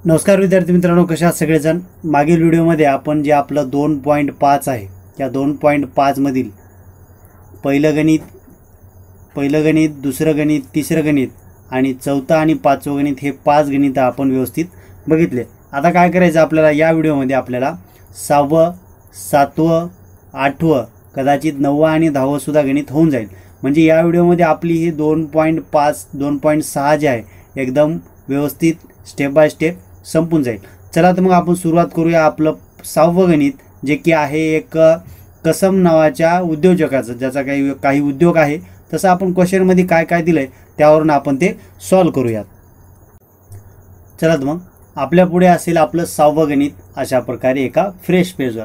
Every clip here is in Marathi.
नमस्कार विद्यार्थी मित्रांनो, कशा आहात सगळेजण। मागील व्हिडिओमध्ये आपण जे आपलं 2.5 आहे त्या 2.5 मधील पहिलं गणित, दुसरं गणित, तिसरं गणित आणि चौथं आणि पाचवं गणित हे 5 गणित आपण व्यवस्थित बघितले। आता काय करायचं आपल्याला, या व्हिडिओमध्ये आपल्याला 6वं, 7वं, 8वं, कदाचित 9वं आणि 10वं सुद्धा गणित होऊन जाईल। म्हणजे या व्हिडिओमध्ये आपली ही 2.5 2.6 जे आहे एकदम व्यवस्थित स्टेप बाय स्टेप संपून जाईल। चला तर मग आपण सुरुवात करूया आपलं 6वं गणित, जे की आहे एक कसम नावाच्या उद्योजकाचं, ज्याचा काही उद्योग आहे। तसं आपण क्वेश्चनमध्ये काय काय दिलंय त्यावरून आपण ते सॉल्व करूयात। चला तर मग आपल्या पुढे असेल आपलं 6वं गणित अशा प्रकारे एका फ्रेश पेजवर।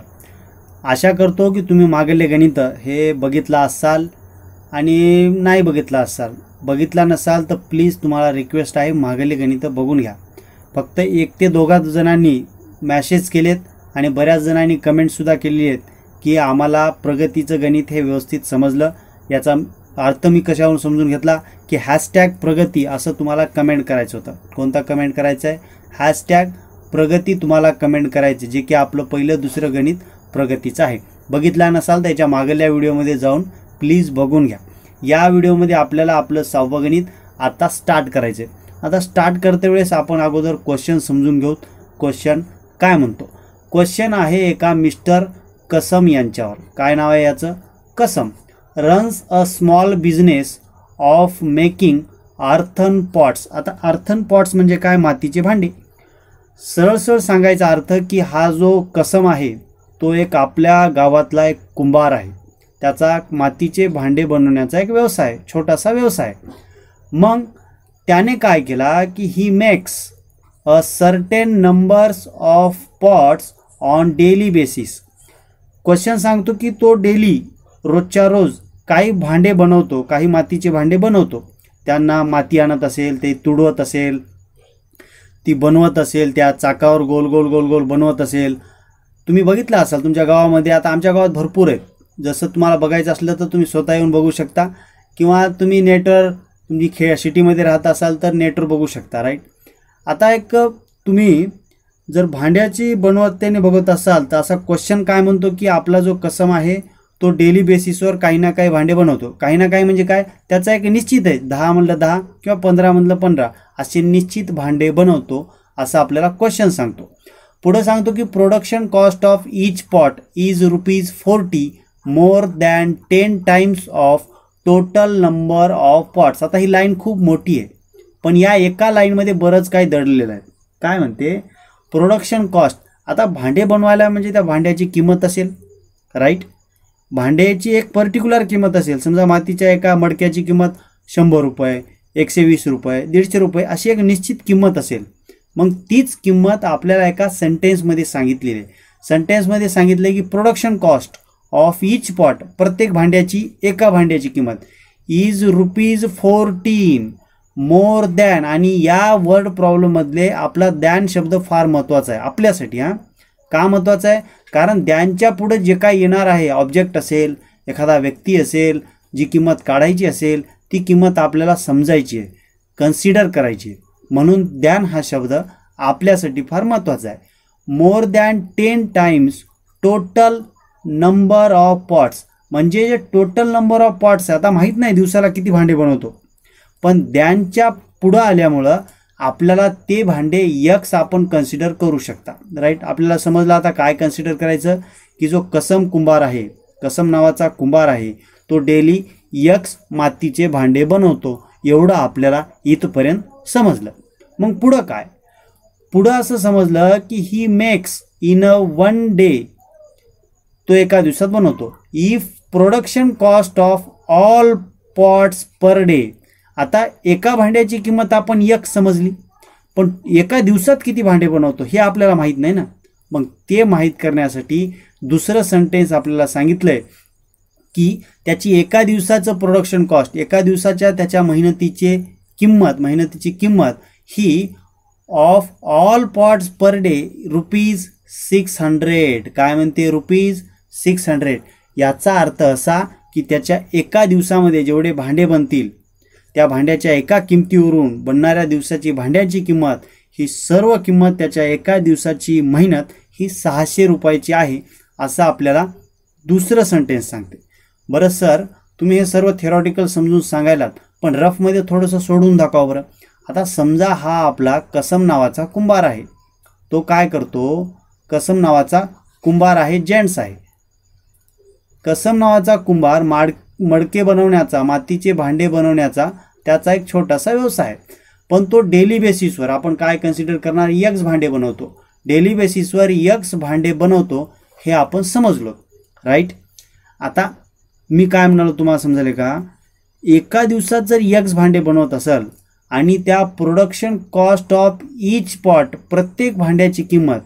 आशा करतो की तुम्ही मागील गणित हे बघितलं असाल आणि नाही बघितलं असाल, बघितला नसाल तर प्लीज तुम्हाला रिक्वेस्ट आहे मागील गणित बघून घ्या। फक्त 1 ते 2 जणांनी मॅसेज केलेत आणि बऱ्याच जणांनी कमेंटसुद्धा केलेली आहेत की आम्हाला प्रगतीचं गणित हे व्यवस्थित समजलं। याचा अर्थ मी कशावरून समजून घेतला की #प्रगती असं तुम्हाला कमेंट करायचं होतं। कोणता कमेंट करायचं आहे? #प्रगती तुम्हाला कमेंट करायचे, जे की आपलं पहिलं दुसरं गणित प्रगतीचं आहे। बघितला नसाल तर याच्या मागल्या व्हिडिओमध्ये जाऊन प्लीज बघून घ्या। या व्हिडिओमध्ये आपल्याला आपलं 6वं गणित आता स्टार्ट करायचं आहे। आता स्टार्ट करते वेळेस आपण अगोदर क्वेश्चन समजून घेऊ। क्वेश्चन काय म्हणतो? क्वेश्चन आहे एका मिस्टर कसम यांच्यावर। काय नाव आहे याचं? Kasam. Runs a small business of making earthen pots. आता अर्थन पॉट्स म्हणजे काय? मातीचे भांडे। सरळ सांगायचा अर्थ की हा जो कसम आहे तो एक आपल्या गावातला एक कुंभार आहे। त्याचा मातीचे भांडे बनवण्याचा एक व्यवसाय, छोटासा व्यवसाय। मग त्याने काय केला की he makes a certain numbers of pots on daily basis. Question सांगतो की तो डेली, रोजच्या रोज काही भांडे बनवतो, काही मातीचे भांडे बनवतो। त्यांना माती आणत असेल, ते तुडवत असेल, ती बनवत असेल, त्या चाकावर गोल गोल बनवत असेल। तुम्ही बघितलं असाल तुमच्या गावामध्ये। आता आमच्या गावात भरपूर आहेत। जसं तुम्हाला बघायचं असलं तर तुम्ही स्वतः येऊन बघू शकता, किंवा तुम्ही नेटवर, तुम्ही सिटीमध्ये राहत असाल तर नेटवर बघू शकता, राईट। आता एक तुम्ही जर भांड्याची बनवतेने बघत असाल तर असा क्वेश्चन काय म्हणतो की आपला जो कसम आहे तो डेली बेसिसवर काही ना काही भांडे बनवतो। काही ना काही म्हणजे काय? त्याचा एक निश्चित आहे, 10 म्हणलं 10 किंवा 15 म्हणलं 15 असे निश्चित भांडे बनवतो, असं आपल्याला क्वेश्चन सांगतो। पुढे सांगतो की production cost of each pot is ₹40 more than 10 times of total number of pots. आता ही लाईन खूप मोठी आहे, पण या एका लाईनमध्ये बरंच काही दडलेलं आहे। काय म्हणते? Production cost. आता भांडे बनवायला म्हणजे त्या भांड्याची किंमत असेल, राईट। भांड्याची एक पर्टिक्युलर किंमत असेल। समजा मातीच्या एका मडक्याची किंमत ₹100, ₹120, ₹150 अशी एक निश्चित किंमत असेल। मग तीच किंमत आपल्याला एका सेंटेन्समध्ये सांगितलेली आहे। सेंटेन्समध्ये सांगितले की production cost of each pot, प्रत्येक भांड्याची, एका भांड्याची किंमत इज ₹14 मोर दॅन। आणि या वर्ड प्रॉब्लेम मधले आपला दॅन शब्द फार महत्त्वाचा आहे आपल्यासाठी। का महत्त्वाचा आहे? कारण दॅनच्या पुढे जे काही येणार आहे, ऑब्जेक्ट असेल, एखादा व्यक्ती असेल, जी किंमत काढायची असेल ती किंमत आपल्याला समजायची आहे, कन्सिडर करायची। म्हणून दॅन हा शब्द आपल्यासाठी फार महत्त्वाचा आहे। मोर than 10 times total number of pots, म्हणजे जे टोटल नंबर ऑफ पॉट्स आहे। आता माहीत नाही दिवसाला किती भांडे बनवतो, पण दॅनच्या पुढं आल्यामुळं आपल्याला ते भांडे यक्स आपण कन्सिडर करू शकता, राईट। आपल्याला समजलं आता काय कन्सिडर करायचं की जो कसम कुंभार आहे, कसम नावाचा कुंभार आहे, तो डेली यक्स मातीचे भांडे बनवतो, एवढं आपल्याला इथपर्यंत समजलं। मग पुढं काय? पुढं असं समजलं की he makes in a 1 day, तो एका दिवसात बनवतो। If production cost of all pots per day. आता एका भांड्याची किंमत आपण एक समजली, पण एका दिवसात किती भांडे बनवतो हे आपल्याला माहीत नाही ना। मग ते माहीत करण्यासाठी दुसरं सेंटेन्स आपल्याला सांगितलंय की त्याची एका दिवसाचं प्रोडक्शन कॉस्ट, एका दिवसाच्या त्याच्या मेहनतीची किंमत ही of all pots per day ₹600। काय म्हणते? ₹600। याचा अर्थ असा की त्याच्या एका दिवसामध्ये जेवढे भांडे बनतील त्या भांड्याच्या एका किमतीवरून बनणाऱ्या दिवसाची भांड्याची किंमत ही सर्व किंमत त्याच्या एका दिवसाची मेहनत ही 600 रुपयाची आहे असं आपल्याला दुसरं सेंटेन्स सांगते. बरं सर, तुम्ही हे सर्व थेरॉटिकल समजून सांगायलात, पण रफमध्ये थोडंसं सोडून दाखवा बरं. आता समजा हा आपला कसम नावाचा कुंभार आहे. तो काय करतो? कसम नावाचा कुंभार आहे, जेंट्स आहे. कसम नावाचा कुंभार मडके बनवण्याचा, मातीचे भांडे बनवण्याचा त्याचा एक छोटासा व्यवसाय आहे. पण तो डेली बेसिसवर आपण काय कन्सिडर करणार? यक्स भांडे बनवतो. डेली बेसिसवर यक्स भांडे बनवतो हे आपण समजलो, राईट. आता मी काय म्हणालो तुम्हाला समजले का? एका दिवसात जर यक्स भांडे बनवत असेल आणि त्या production cost of each pot, प्रत्येक भांड्याची किंमत,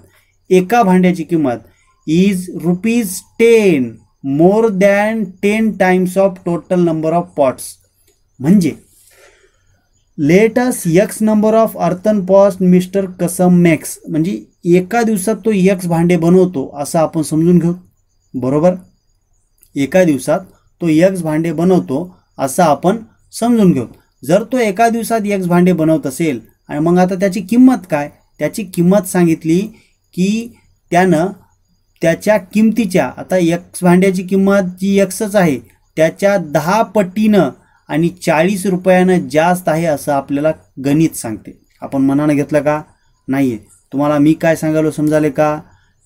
एका भांड्याची किंमत is ₹10 more than 10 times of total number of pots. म्हणजे let us x number of earthen pots Mr Kasam makes. म्हणजे एका दिवसात तो यक्स भांडे बनवतो असं आपण समजून घेऊ, बरोबर. एका दिवसात तो यक्स भांडे बनवतो असं आपण समजून घेऊ. जर तो एका दिवसात यक्स भांडे बनवत असेल आणि मग आता त्याची किंमत काय? त्याची किंमत सांगितली की त्यानं त्याच्या किमतीच्या, आता यक्स भांड्याची किंमत जी यक्सच आहे त्याच्या 10 पटीनं आणि 40 रुपयानं जास्त आहे असं आपल्याला गणित सांगते. आपण मनानं घेतलं का? नाही आहे. तुम्हाला मी काय सांगालो समजाले का?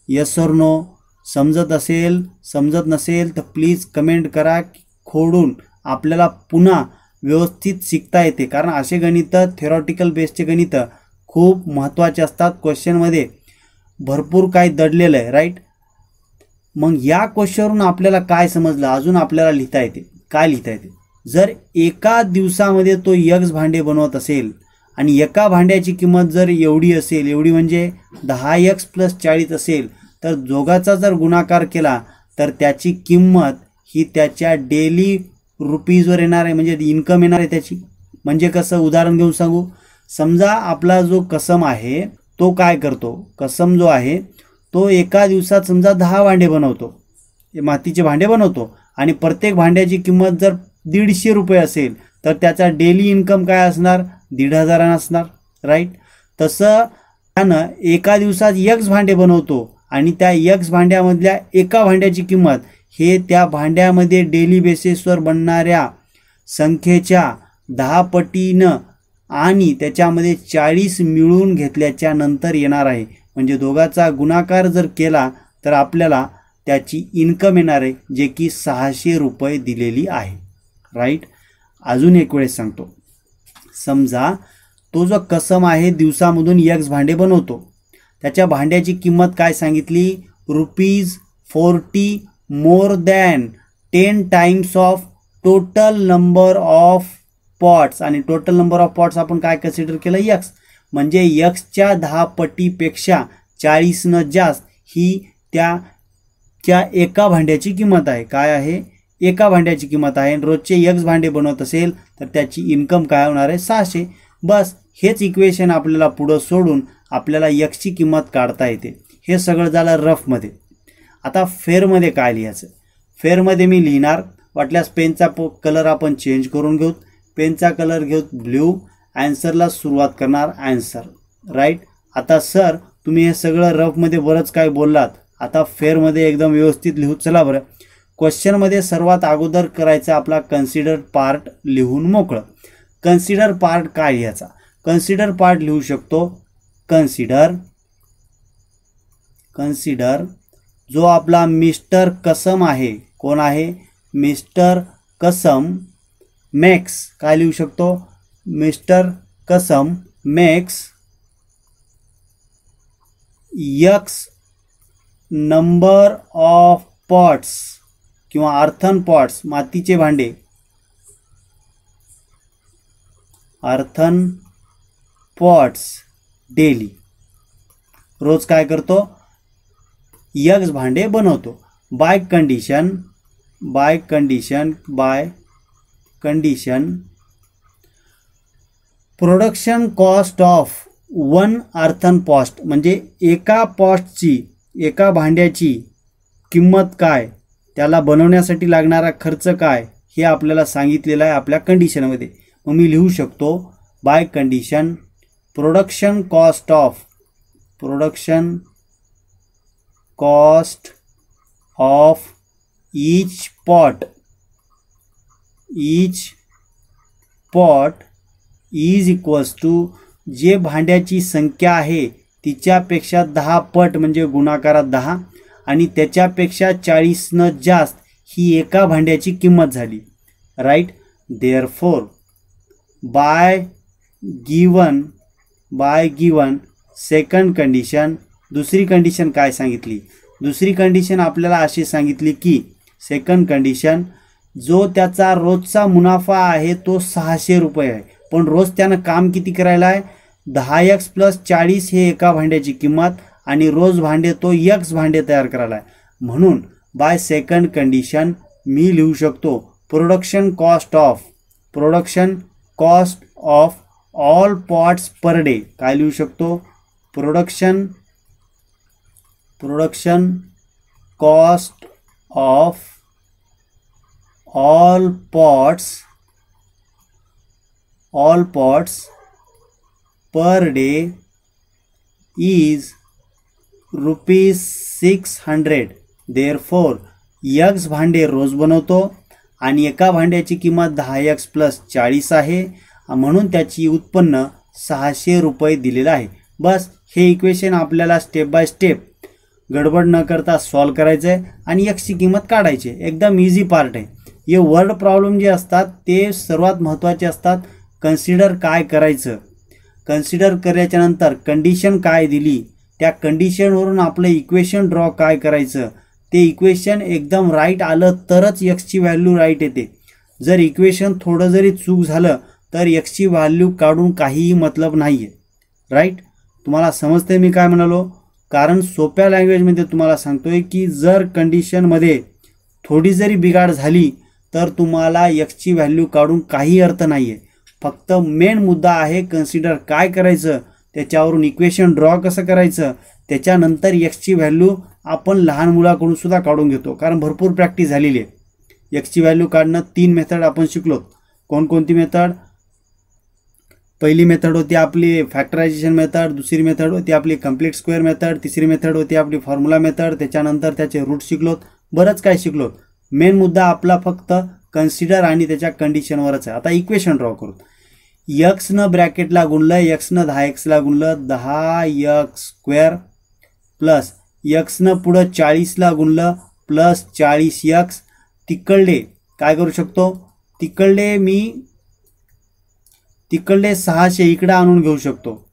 यस और नो? समजत असेल, समजत नसेल तर प्लीज कमेंट करा. खोडून आपल्याला पुन्हा व्यवस्थित शिकता येते, कारण असे गणित, थेरॉटिकल बेसचे गणित खूप महत्त्वाचे असतात. क्वेश्चनमध्ये भरपूर काही दडलेलं आहे, राईट. मग या क्वेश्चनवरून आपल्याला काय समजलं? अजून आपल्याला लिहिता येते. काय लिहिता येते? जर एका दिवसामध्ये तो यक्स भांडे बनवत असेल आणि एका भांड्याची किंमत जर एवढी असेल, एवढी म्हणजे 10x + 40 असेल, तर दोघाचा जर गुणाकार केला तर त्याची किंमत ही त्याच्या डेली रुपीजवर येणार आहे, म्हणजे इन्कम येणार आहे त्याची. म्हणजे कसं? उदाहरण घेऊन सांगू. समजा आपला जो कसम आहे तो काय करतो? कसम जो आहे तो एका दिवसात समजा 10 भांडे बनवतो, मातीचे भांडे बनवतो, आणि प्रत्येक भांड्याची किंमत जर 150 रुपये असेल तर त्याचा डेली इन्कम काय असणार? 1500 असणार, राईट. तसं त्यानं एका दिवसात यक्स भांडे बनवतो आणि त्या यक्स भांड्यामधल्या एका भांड्याची किंमत हे त्या भांड्यामध्ये डेली बेसिसवर बनणाऱ्या संख्येच्या 10 पटीनं आणि त्याच्यामध्ये 40 मिळून घेतल्याच्या नंतर येणार आहे. म्हणजे दोघाचा गुणाकार जर केला तर आपल्याला त्याची इन्कम येणार आहे, जे की 600 रुपये दिलेली आहे, राईट. अजून एक वेळेस सांगतो. समजा तो जो कसम आहे दिवसामधून यक्स भांडे बनवतो, त्याच्या भांड्याची किंमत काय सांगितली? ₹40 मोर than 10 times of total number of pots. आणि टोटल नंबर ऑफ पॉट्स आपण काय कन्सिडर केलं? यक्स. म्हणजे यक्सच्या 10 पटीपेक्षा 40 जास्त ही त्या एका भांड्याची किंमत आहे. काय आहे? एका भांड्याची किंमत आहे. रोजचे यक्स भांडे बनवत असेल तर त्याची इन्कम काय होणार आहे? 600. बस हेच इक्वेशन आपल्याला पुढं सोडून आपल्याला यक्सची किंमत काढता येते. हे सगळं झालं रफमध्ये. आता फेअरमध्ये काय लिहायचं? फेअरमध्ये मी लिहिणार, वाटल्यास पेनचा कलर आपण चेंज करून घेऊ. पेनचा कलर घेऊ ब्ल्यू. ॲन्सरला सुरुवात करणार ॲन्सर, राईट. आता सर तुम्ही हे सगळं रफमध्ये बरंच काय बोललात, आता फेअरमध्ये एकदम व्यवस्थित लिहू. चला बरं, क्वेश्चनमध्ये सर्वात अगोदर करायचं आपला कन्सिडर पार्ट लिहून मोकळं. कन्सिडर पार्ट काय लिहायचा? कन्सिडर पार्ट लिहू शकतो कन्सिडर जो आपला मिस्टर कसम आहे. कोण आहे? Mister Kasam makes. काय लिहू शकतो? Mister Kasam makes x number of pots किंवा अर्थन पॉट्स, मातीचे भांडे, अर्थन पॉट्स डेली. रोज काय करतो? यक्स भांडे बनवतो. By condition production cost of 1 earthen pot. म्हणजे एका पॉस्टची, एका भांड्याची किंमत काय, त्याला बनवण्यासाठी लागणारा खर्च काय, हे आपल्याला सांगितलेलं आहे आपल्या कंडिशनमध्ये. मग मी लिहू शकतो by condition production cost of each pot is equals to जे भांड्याची संख्या आहे तिच्यापेक्षा 10 पट म्हणजे गुणाकारात 10 आणि त्याच्यापेक्षा 40 न जास्त ही एका भांड्याची किंमत झाली. Right. Therefore by given second condition, दुसरी कंडिशन काय सांगितली? दुसरी कंडिशन आपल्याला अशी सांगितली की सेकंड कंडिशन, जो त्याचा रोजचा मुनाफा आहे तो 600 रुपये आहे, पण रोज त्यानं काम किती करायला आहे? 10x + 40 हे एका भांड्याची किंमत आणि रोज भांडे तो x भांडे तयार करायला आहे. म्हणून बाय सेकंड कंडिशन मी लिहू शकतो production cost of all pots per day. काय लिहू शकतो? Production cost of all pots per day is ₹600. Therefore x भांडे रोज बनवतो आणि एका भांड्याची किंमत 10x + 40 आहे, म्हणून त्याची उत्पन्न 600 रुपये दिलेलं आहे. बस हे इक्वेशन आपल्याला स्टेप बाय स्टेप गडबड न करता सॉल्व करायचं आहे आणि x ची किंमत काढायची. एकदम इझी पार्ट आहे. हे वर्ड प्रॉब्लेम जे असतात ते सर्वात महत्त्वाचे असतात. कन्सिडर काय करायचं, कन्सिडर केल्याच्या नंतर कंडिशन काय दिली, त्या कंडिशनवरून आपलं इक्वेशन ड्रॉ काय करायचं, ते इक्वेशन एकदम राईट आलं तरच एक्सची व्हॅल्यू राईट येते. जर इक्वेशन थोडं जरी चूक झालं तर एक्सची व्हॅल्यू काढून काहीही मतलब नाही आहे. राईट. तुम्हाला समजते मी काय म्हणालो? कारण सोप्या लँग्वेजमध्ये तुम्हाला सांगतोय की जर कंडिशनमध्ये थोडी जरी बिघाड झाली तर तुम्हाला एक्सची व्हॅल्यू काढून काही अर्थ नाही आहे. फक्त मेन मुद्दा आहे कन्सिडर काय करायचं, त्याच्यावरून इक्वेशन ड्रॉ कसं करायचं, त्याच्यानंतर एक्सची व्हॅल्यू आपण लहान मुलाकडून सुद्धा काढून घेतो, कारण भरपूर प्रॅक्टिस झालेली आहे. एक्सची व्हॅल्यू काढणं 3 मेथड आपण शिकलो. कोणकोणती मेथड? पहिली मेथड होती आपली फॅक्टरायझेशन मेथड, दुसरी मेथड होती आपली कंप्लीट स्क्वेअर मेथड, तिसरी मेथड होती आपली फॉर्म्युला मेथड, त्याच्यानंतर त्याचे रूट शिकलोत, बरंच काय शिकलोत. मेन मुद्दा आपला फक्त कन्सिडर आणि त्याच्या कंडिशनवरच आहे. आता इक्वेशन ड्रॉ करू. x न ब्रॅकेटला गुणलं, x न 10x ला गुणलं 10x² प्लस x न पुढं 40 ला गुणलं प्लस 40x. तिकडले काय करू शकतो? तिकडले 600 इकडे आणून घेऊ शकतो.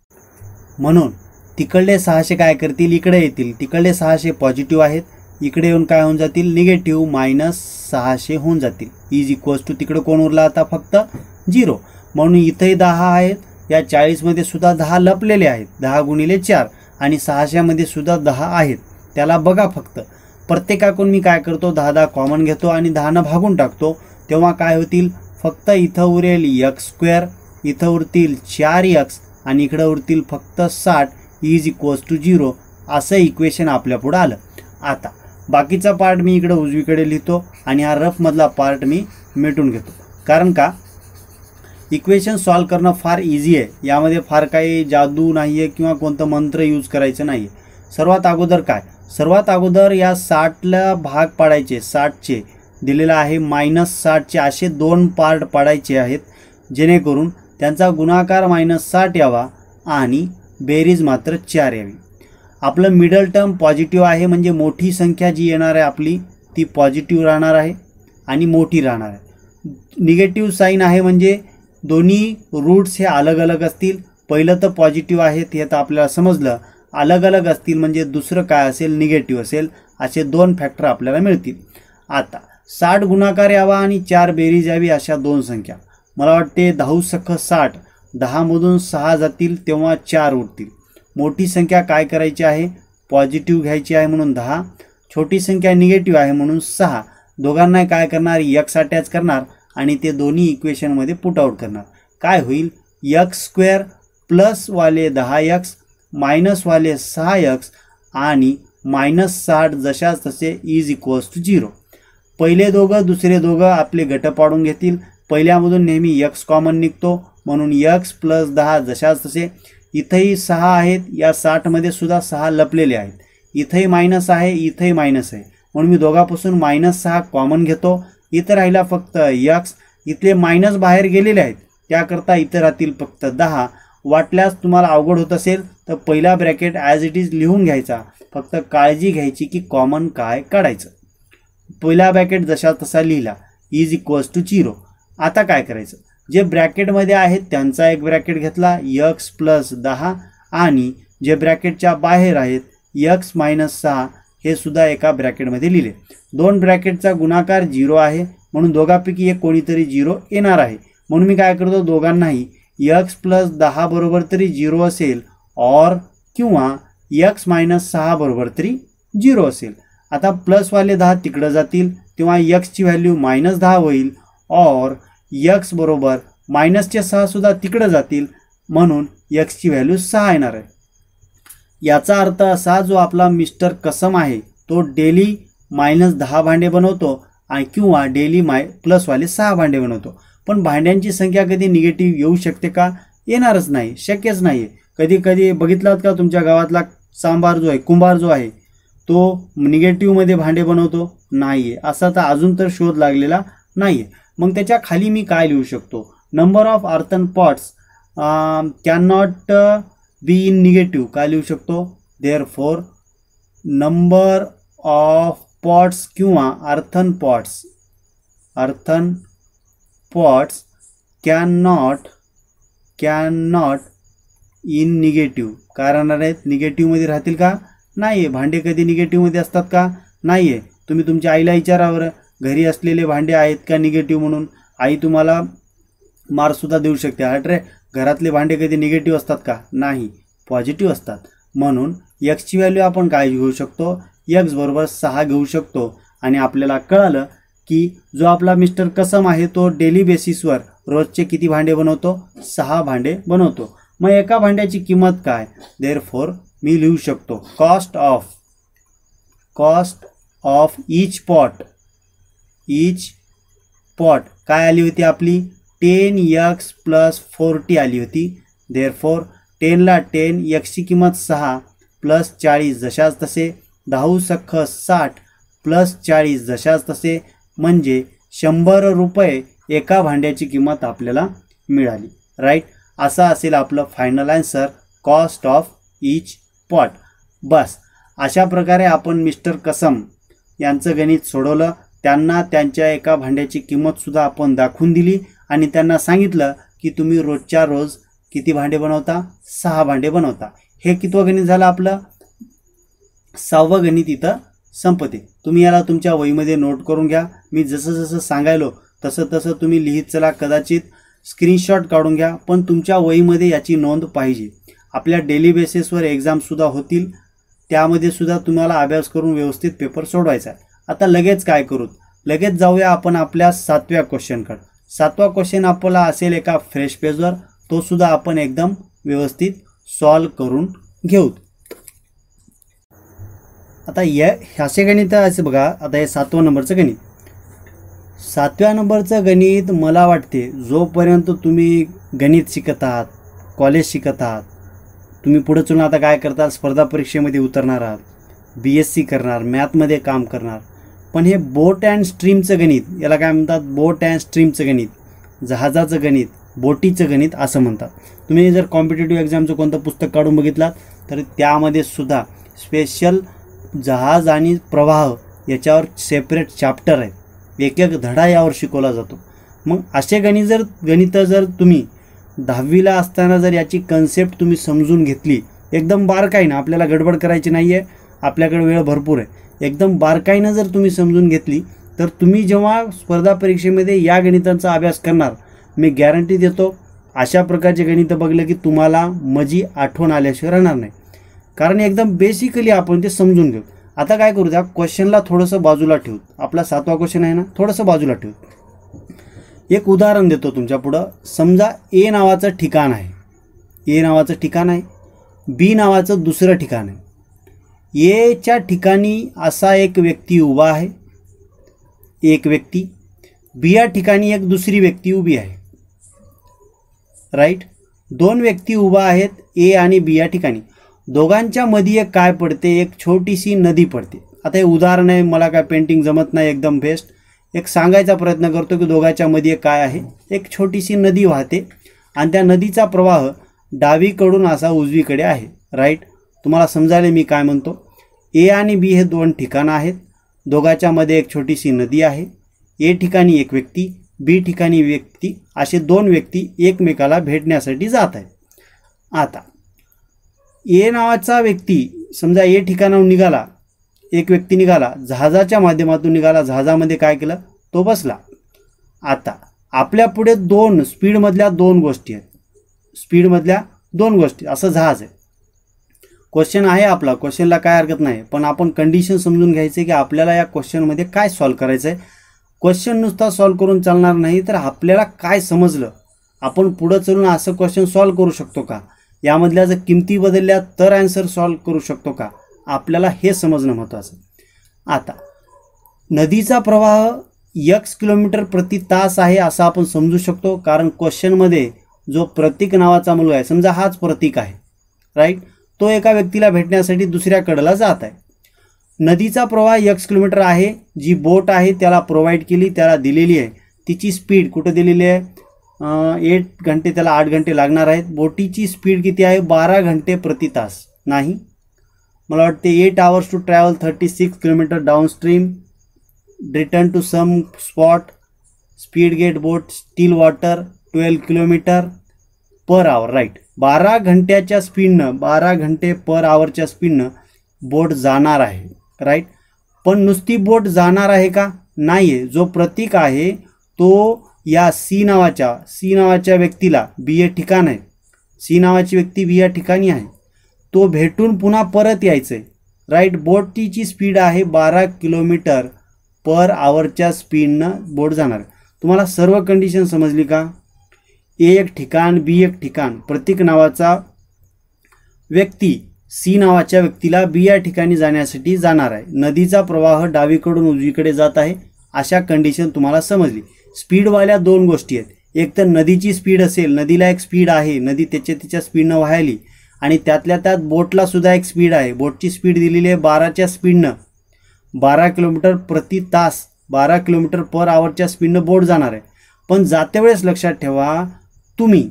म्हणून तिकडले 600 काय करतील? इकडे येतील. तिकडले 600 पॉझिटिव्ह आहेत, इकडे येऊन काय होऊन जातील? निगेटिव्ह -600 होऊन जातील. इज इक्वल्स टू तिकडे कोण उरला आता? फक्त 0. म्हणून इथेही 10 आहेत, या 40 मध्ये सुद्धा 10 लपलेले आहेत. 10 × 4 आणि 600 मध्ये सुद्धा 10 आहेत. त्याला बघा फक्त. प्रत्येकाकडून मी काय करतो? 10 कॉमन घेतो आणि 10 भागून टाकतो. तेव्हा काय होतील? फक्त इथं उरेल x², इथं उरतील 4x आणि इकडे उरतील फक्त 60. Is equals to 0. असं इक्वेशन आपल्या पुढे आलं. आता बाकीचा पार्ट मी इकडे उजवीकडे लिहितो आणि हा रफ मधला पार्ट मी मिटून घेतो. कारण का? इक्वेशन सॉल्व करणं फार इझी आहे. यामध्ये फार काही जादू नाही आहे किंवा कोणतं मंत्र यूज करायचं नाही आहे. सर्वात अगोदर काय? सर्वात अगोदर या 60ला भाग पाडायचे. 60चे दिलेलं आहे -60चे असे 2 पार्ट पाडायचे आहेत, जेणेकरून त्यांचा गुणाकार -60 यावा आणि बेरीज मात्र 4 यावी. आपलं मिडल टर्म पॉझिटिव्ह आहे, म्हणजे मोठी संख्या जी येणार आहे आपली ती पॉझिटिव्ह राहणार आहे आणि मोठी राहणार आहे. निगेटिव्ह साईन आहे म्हणजे दोन्ही रूट्स हे अलग अलग असतील. पहिलं तर पॉझिटिव्ह आहे हे तर आपल्याला समजलं. अलग अलग असतील म्हणजे दुसरं काय असेल? निगेटिव्ह असेल. असे 2 फॅक्टर आपल्याला मिळतील. आता 60 गुणाकार यावा आणि 4 बेरीज यावी अशा 2 संख्या. मला वाटते 10×60, 10 मधून 6 जातील तेव्हा 4 उरतील. मोठी संख्या काय करायची आहे? पॉझिटिव्ह घ्यायची आहे म्हणून 10. छोटी संख्या निगेटिव्ह आहे म्हणून 6. दोघांना काय करणार? x अटॅच करणार आणि ते दोन्ही इक्वेशनमध्ये पुट आउट करणार. काय होईल? x² प्लस वाले 10x मायनस वाले 6x आणि -60 जशाच तसे इज इक्वल्स टू 0. पहिले दोघं दुसरे दोघं आपले गट पाडून घेतील. पहिल्यामधून नेहमी x कॉमन निघतो म्हणून x + 10 जशाच तसे. इथंही 6 आहेत, या 60मध्ये सुद्धा 6 लपलेले आहेत. इथंही मायनस आहे, इथंही मायनस आहे, म्हणून मी दोघापासून -6 कॉमन घेतो. इथं राहिला फक्त x. इथले मायनस बाहेर गेलेले आहेत, त्याकरता इथं राहतील फक्त 10. वाटल्यास तुम्हाला अवघड होत असेल तर पहिला ब्रॅकेट ॲज इट इज लिहून घ्यायचा, फक्त काळजी घ्यायची की कॉमन काय काढायचं. पहिला ब्रॅकेट जसा तसा लिहिला इज इक्वल्स टू 0. आता काय करायचं, जे ब्रॅकेटमध्ये आहेत त्यांचा एक ब्रॅकेट घेतला x प्लस 10 आणि जे ब्रॅकेटच्या बाहेर आहेत x मायनस 6 हे सुद्धा एका ब्रॅकेटमध्ये लिहिले. दोन ब्रॅकेटचा गुणाकार 0 आहे, म्हणून दोघांपैकी एक कोणीतरी 0 येणार आहे. म्हणून मी काय करतो, दोघांनाही x प्लस 10 बरोबर तरी 0 असेल और किंवा x मायनस 6 बरोबर तरी 0 असेल. आता प्लसवाले 10 तिकडं जातील तेव्हा x ची व्हॅल्यू -10 होईल और x बरोबर मायनसचे 6 सुद्धा तिकडं जातील, म्हणून x ची व्हॅल्यू 6 येणार आहे. याचा अर्थ असा, जो आपला मिस्टर कसम आहे तो डेली -10 भांडे बनवतो आणि किंवा डेली प्लसवाले 6 भांडे बनवतो. पण भांड्यांची संख्या कधी निगेटिव्ह येऊ शकते का? येणारच नाही, शक्यच नाही. कधी कधी बघितलात का तुमच्या गावातला सांबार जो आहे, कुंभार जो आहे, तो निगेटिव्हमध्ये भांडे बनवतो? नाही आहे. असा तर अजून तर शोध लागलेला नाही आहे. मग त्याच्या खाली मी काय लिहू शकतो, number of earthen pots can not be in negative. काय लिहू शकतो, देअरफॉर नंबर ऑफ पॉट्स किंवा earthen pots can not in negative. काय राहणार आहेत, निगेटिव्हमध्ये राहतील का? नाही आहे. भांडे कधी निगेटिव्हमध्ये असतात का? नाही आहे. तुम्ही तुमच्या आईला विचारावर, घरी असलेले भांडे आहेत का निगेटिव्ह म्हणून. आई तुम्हाला मार्कसुद्धा देऊ शकते, अरे घरातले भांडे कधी निगेटिव्ह असतात का? नाही, पॉझिटिव्ह असतात. म्हणून एक्सची व्हॅल्यू आपण काय घेऊ शकतो, x बरोबर 6 घेऊ शकतो. आणि आपल्याला कळालं की जो आपला मिस्टर कसम आहे तो डेली बेसिसवर रोजचे किती भांडे बनवतो, 6 भांडे बनवतो. मग एका भांड्याची किंमत काय, देअरफॉर मी लिहू शकतो कॉस्ट ऑफ ईच पॉट काय आली होती आपली, 10x प्लस 40 आली होती. देअरफॉर 10ला 10, x ची किंमत 6 प्लस 40 जशाच तसे, 10 सख्ख 60 प्लस 40 जशाच तसे, म्हणजे 100 रुपये एका भांड्याची किंमत आपल्याला मिळाली. राईट. असा असेल आपलं final answer, cost of each pot. बस अशा प्रकारे आपण मिस्टर कसम यांचं गणित सोडवलं. त्यांना त्यांच्या एका भांड्याची किंमतसुद्धा आपण दाखवून दिली आणि त्यांना सांगितलं की तुम्ही रोजच्या रोज किती भांडे बनवता, 6 भांडे बनवता. हे कितवं गणित झालं आपलं, 6वं गणित इथं संपते. तुम्ही याला तुमच्या वहीमध्ये नोट करून घ्या. मी जसं जसं सांगायलो तसं तसं तुम्ही लिहित चला. कदाचित स्क्रीनशॉट काढून घ्या, पण तुमच्या वहीमध्ये याची नोंद पाहिजे. आपल्या डेली बेसिसवर एक्झामसुद्धा होतील, त्यामध्ये सुद्धा तुम्हाला अभ्यास करून व्यवस्थित पेपर सोडवायचा आहे. आता लगेच काय करू, लगेच जाऊया आपण आपल्या 7व्या क्वेश्चनकडे. 7वा क्वेश्चन आपला असेल एका फ्रेश पेजवर, तो सुद्धा आपण एकदम व्यवस्थित सॉल्व करून घेऊ. आता ह्याचे गणित असं बघा. आता हे 7व्या नंबरचं गणित, 7व्या नंबरचं गणित मला वाटते जोपर्यंत तुम्ही गणित शिकत आहात, कॉलेज शिकत आहात, तुम्ही पुढे चलून आता काय करता, स्पर्धा परीक्षेमध्ये उतरणार आहात, BSc करणार, मॅथमध्ये काम करणार. पण हे बोट अँड स्ट्रीमचं गणित, याला काय म्हणतात, बोट अँड स्ट्रीमचं गणित, जहाजाचं गणित, बोटीचं गणित असं म्हणतात. तुम्ही जर कॉम्पिटेटिव्ह एक्झामचं कोणतं पुस्तक काढून बघितलात तर त्यामध्ये सुद्धा स्पेशल जहाज आणि प्रवाह याच्यावर सेपरेट चॅप्टर आहे, एक एक धडा यावर शिकवला जातो. मग असे गणित जर तुम्ही 10वीला असताना जर याची कन्सेप्ट तुम्ही समजून घेतली, एकदम बारकाईनं, आपल्याला गडबड करायची नाही आहे, आपल्याकडे वेळ भरपूर आहे, एकदम बारकाईनं जर तुम्ही समजून घेतली तर तुम्ही जेव्हा स्पर्धा परीक्षेमध्ये या गणितांचा अभ्यास करणार, मी गॅरंटी देतो अशा प्रकारचे गणित बघलं की तुम्हाला मजी आठवण आल्याशिवाय राहणार नाही. कारण एकदम बेसिकली आपण ते समजून घेऊ. आता काय करू, त्या क्वेश्चनला थोडंसं बाजूला ठेवू. आपला 7वा क्वेश्चन आहे ना, थोडंसं बाजूला ठेवू. एक उदाहरण देतो तुमच्या पुढं. समजा ए नावाचं ठिकाण आहे, ए नावाचं ठिकाण आहे, बी नावाचं दुसरं ठिकाण आहे. एच्या ठिकाणी असा एक व्यक्ती उभा आहे, एक व्यक्ती. बी या ठिकाणी एक दुसरी व्यक्ती उभी आहे. राईट. 2 व्यक्ती उभा आहेत ए आणि बी या ठिकाणी दोघांच्या मध्ये एक काय पडते, एक छोटीशी नदी पडते. आता हे उदाहरण आहे, मला काय पेंटिंग जमत नाही एकदम बेस्ट, एक सांगायचा प्रयत्न करतो की दोघांच्या मध्ये काय आहे, एक छोटीशी नदी वाहते आणि त्या नदीचा प्रवाह डावीकडून असा उजवीकडे आहे. राईट, तुम्हाला समजायला मी काय म्हणतो. ए आणि बी हे दोन ठिकाणं आहेत, दोघांच्या मध्ये एक छोटीशी नदी आहे. ए ठिकाणी एक व्यक्ती, बी ठिकाणी व्यक्ती, असे दोन व्यक्ती एकमेकाला भेटण्यासाठी जात आहेत. आता ए नावाचा व्यक्ती समजा ए ठिकाणाहून निघाला, एक व्यक्ती निघाला, जहाजाच्या माध्यमातून निघाला, जहाजामध्ये काय केलं, तो बसला. आता आपल्या पुढे दोन स्पीडमधल्या दोन गोष्टी आहेत, स्पीडमधल्या दोन गोष्टी, असं जहाज आहे. क्वेश्चन आहे आपला, क्वेश्चनला काय हरकत नाही, पण आपण कंडिशन समजून घ्यायचे की आपल्याला या क्वेश्चनमध्ये काय सॉल्व करायचं आहे. क्वेश्चन नुसता सॉल्व करून चालणार नाही, तर आपल्याला काय समजलं, आपण पुढं चलून असं क्वेश्चन सॉल्व करू शकतो का, यामधल्या जर किमती बदलल्या तर आन्सर सॉल्व करू शकतो का, आपल्याला हे समजणं महत्त्वाचं. आता नदीचा प्रवाह x किलोमीटर प्रति तास आहे असं आपण समजू शकतो, कारण क्वेश्चनमध्ये जो प्रतीक नावाचा मुलगा आहे, समजा हाच प्रतीक आहे. राईट, तो एका व्यक्तीला भेटण्यासाठी दुसऱ्या कडेला जात आहे. नदीचा प्रवाह x किलोमीटर आहे, जी बोट आहे त्याला प्रोव्हाइड केली, त्याला दिलेली आहे. तिची स्पीड कुठं दिलेली आहे, 8 घंटे, त्याला 8 घंटे लागणार आहेत. बोटीची स्पीड किती आहे, 12 घंटे प्रति तास. नाही, मला वाटते 8 hours to travel 36 kilometre downstream, return to same spot, speed get boat, still water, 12 kilometre per hour. Right, 12 घंट्याच्या स्पीडनं, 12 घंटे पर आवरच्या स्पीडनं बोट जाणार आहे. राईट, पण नुसती बोट जाणार आहे का, नाही आहे. जो प्रतीक आहे तो या सी नावाच्या व्यक्तीला, बी या ठिकाण आहे, सी नावाची व्यक्ती बी या ठिकाणी आहे, तो भेटून पुन्हा परत यायचं आहे. राईट, बोटीची स्पीड आहे 12 किलोमीटर पर आवरच्या स्पीडनं बोट जाणार. तुम्हाला सर्व कंडिशन समजली का. ए एक ठिकाण, बी एक ठिकाण, प्रतीक नावाचा व्यक्ती सी नावाच्या व्यक्तीला बी या ठिकाणी जाण्यासाठी जाणार आहे. नदीचा प्रवाह डावीकडून उजवीकडे जात आहे, अशा कंडिशन तुम्हाला समजली. स्पीडवाल्या दोन गोष्टी आहेत, एक तर नदीची स्पीड असेल, नदीला एक स्पीड आहे, नदी तिच्या स्पीडनं वाहायली, आणि त्यातल्या त्यात बोटला सुद्धा एक स्पीड आहे. बोटची स्पीड दिलेली आहे 12च्या स्पीडनं, 12 किलोमीटर प्रति तास, 12 किलोमीटर पर आवरच्या स्पीडनं बोट जाणार आहे. पण जाते वेळेस लक्षात ठेवा, तुम्ही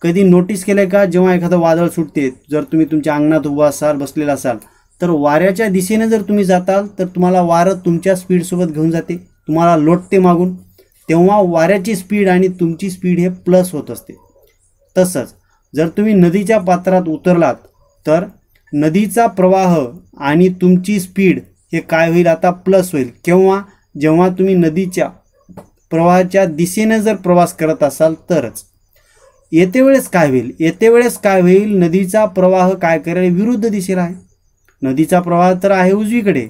कधी नोटीस केलं का, जेव्हा एखादं वादळ सुटते, जर तुम्ही तुमच्या अंगणात उभा असाल, बसलेला असाल, तर वाऱ्याच्या दिशेने जर तुम्ही जाताल तर तुम्हाला वारं तुमच्या स्पीडसोबत घेऊन जाते, तुम्हाला लोटते मागून, तेव्हा वाऱ्याची स्पीड आणि तुमची स्पीड हे प्लस होत असते. तसंच जर तुम्ही नदीच्या पात्रात उतरलात तर नदीचा प्रवाह आणि तुमची स्पीड हे काय होईल, आता प्लस होईल. केव्हा, जेव्हा तुम्ही नदीच्या प्रवाहाच्या दिशेने जर प्रवास करत असाल तरच. येते वेळेस काय होईल, नदीचा प्रवाह काय करेल, विरुद्ध दिशेला आहे. नदीचा प्रवाह तर आहे उजवीकडे,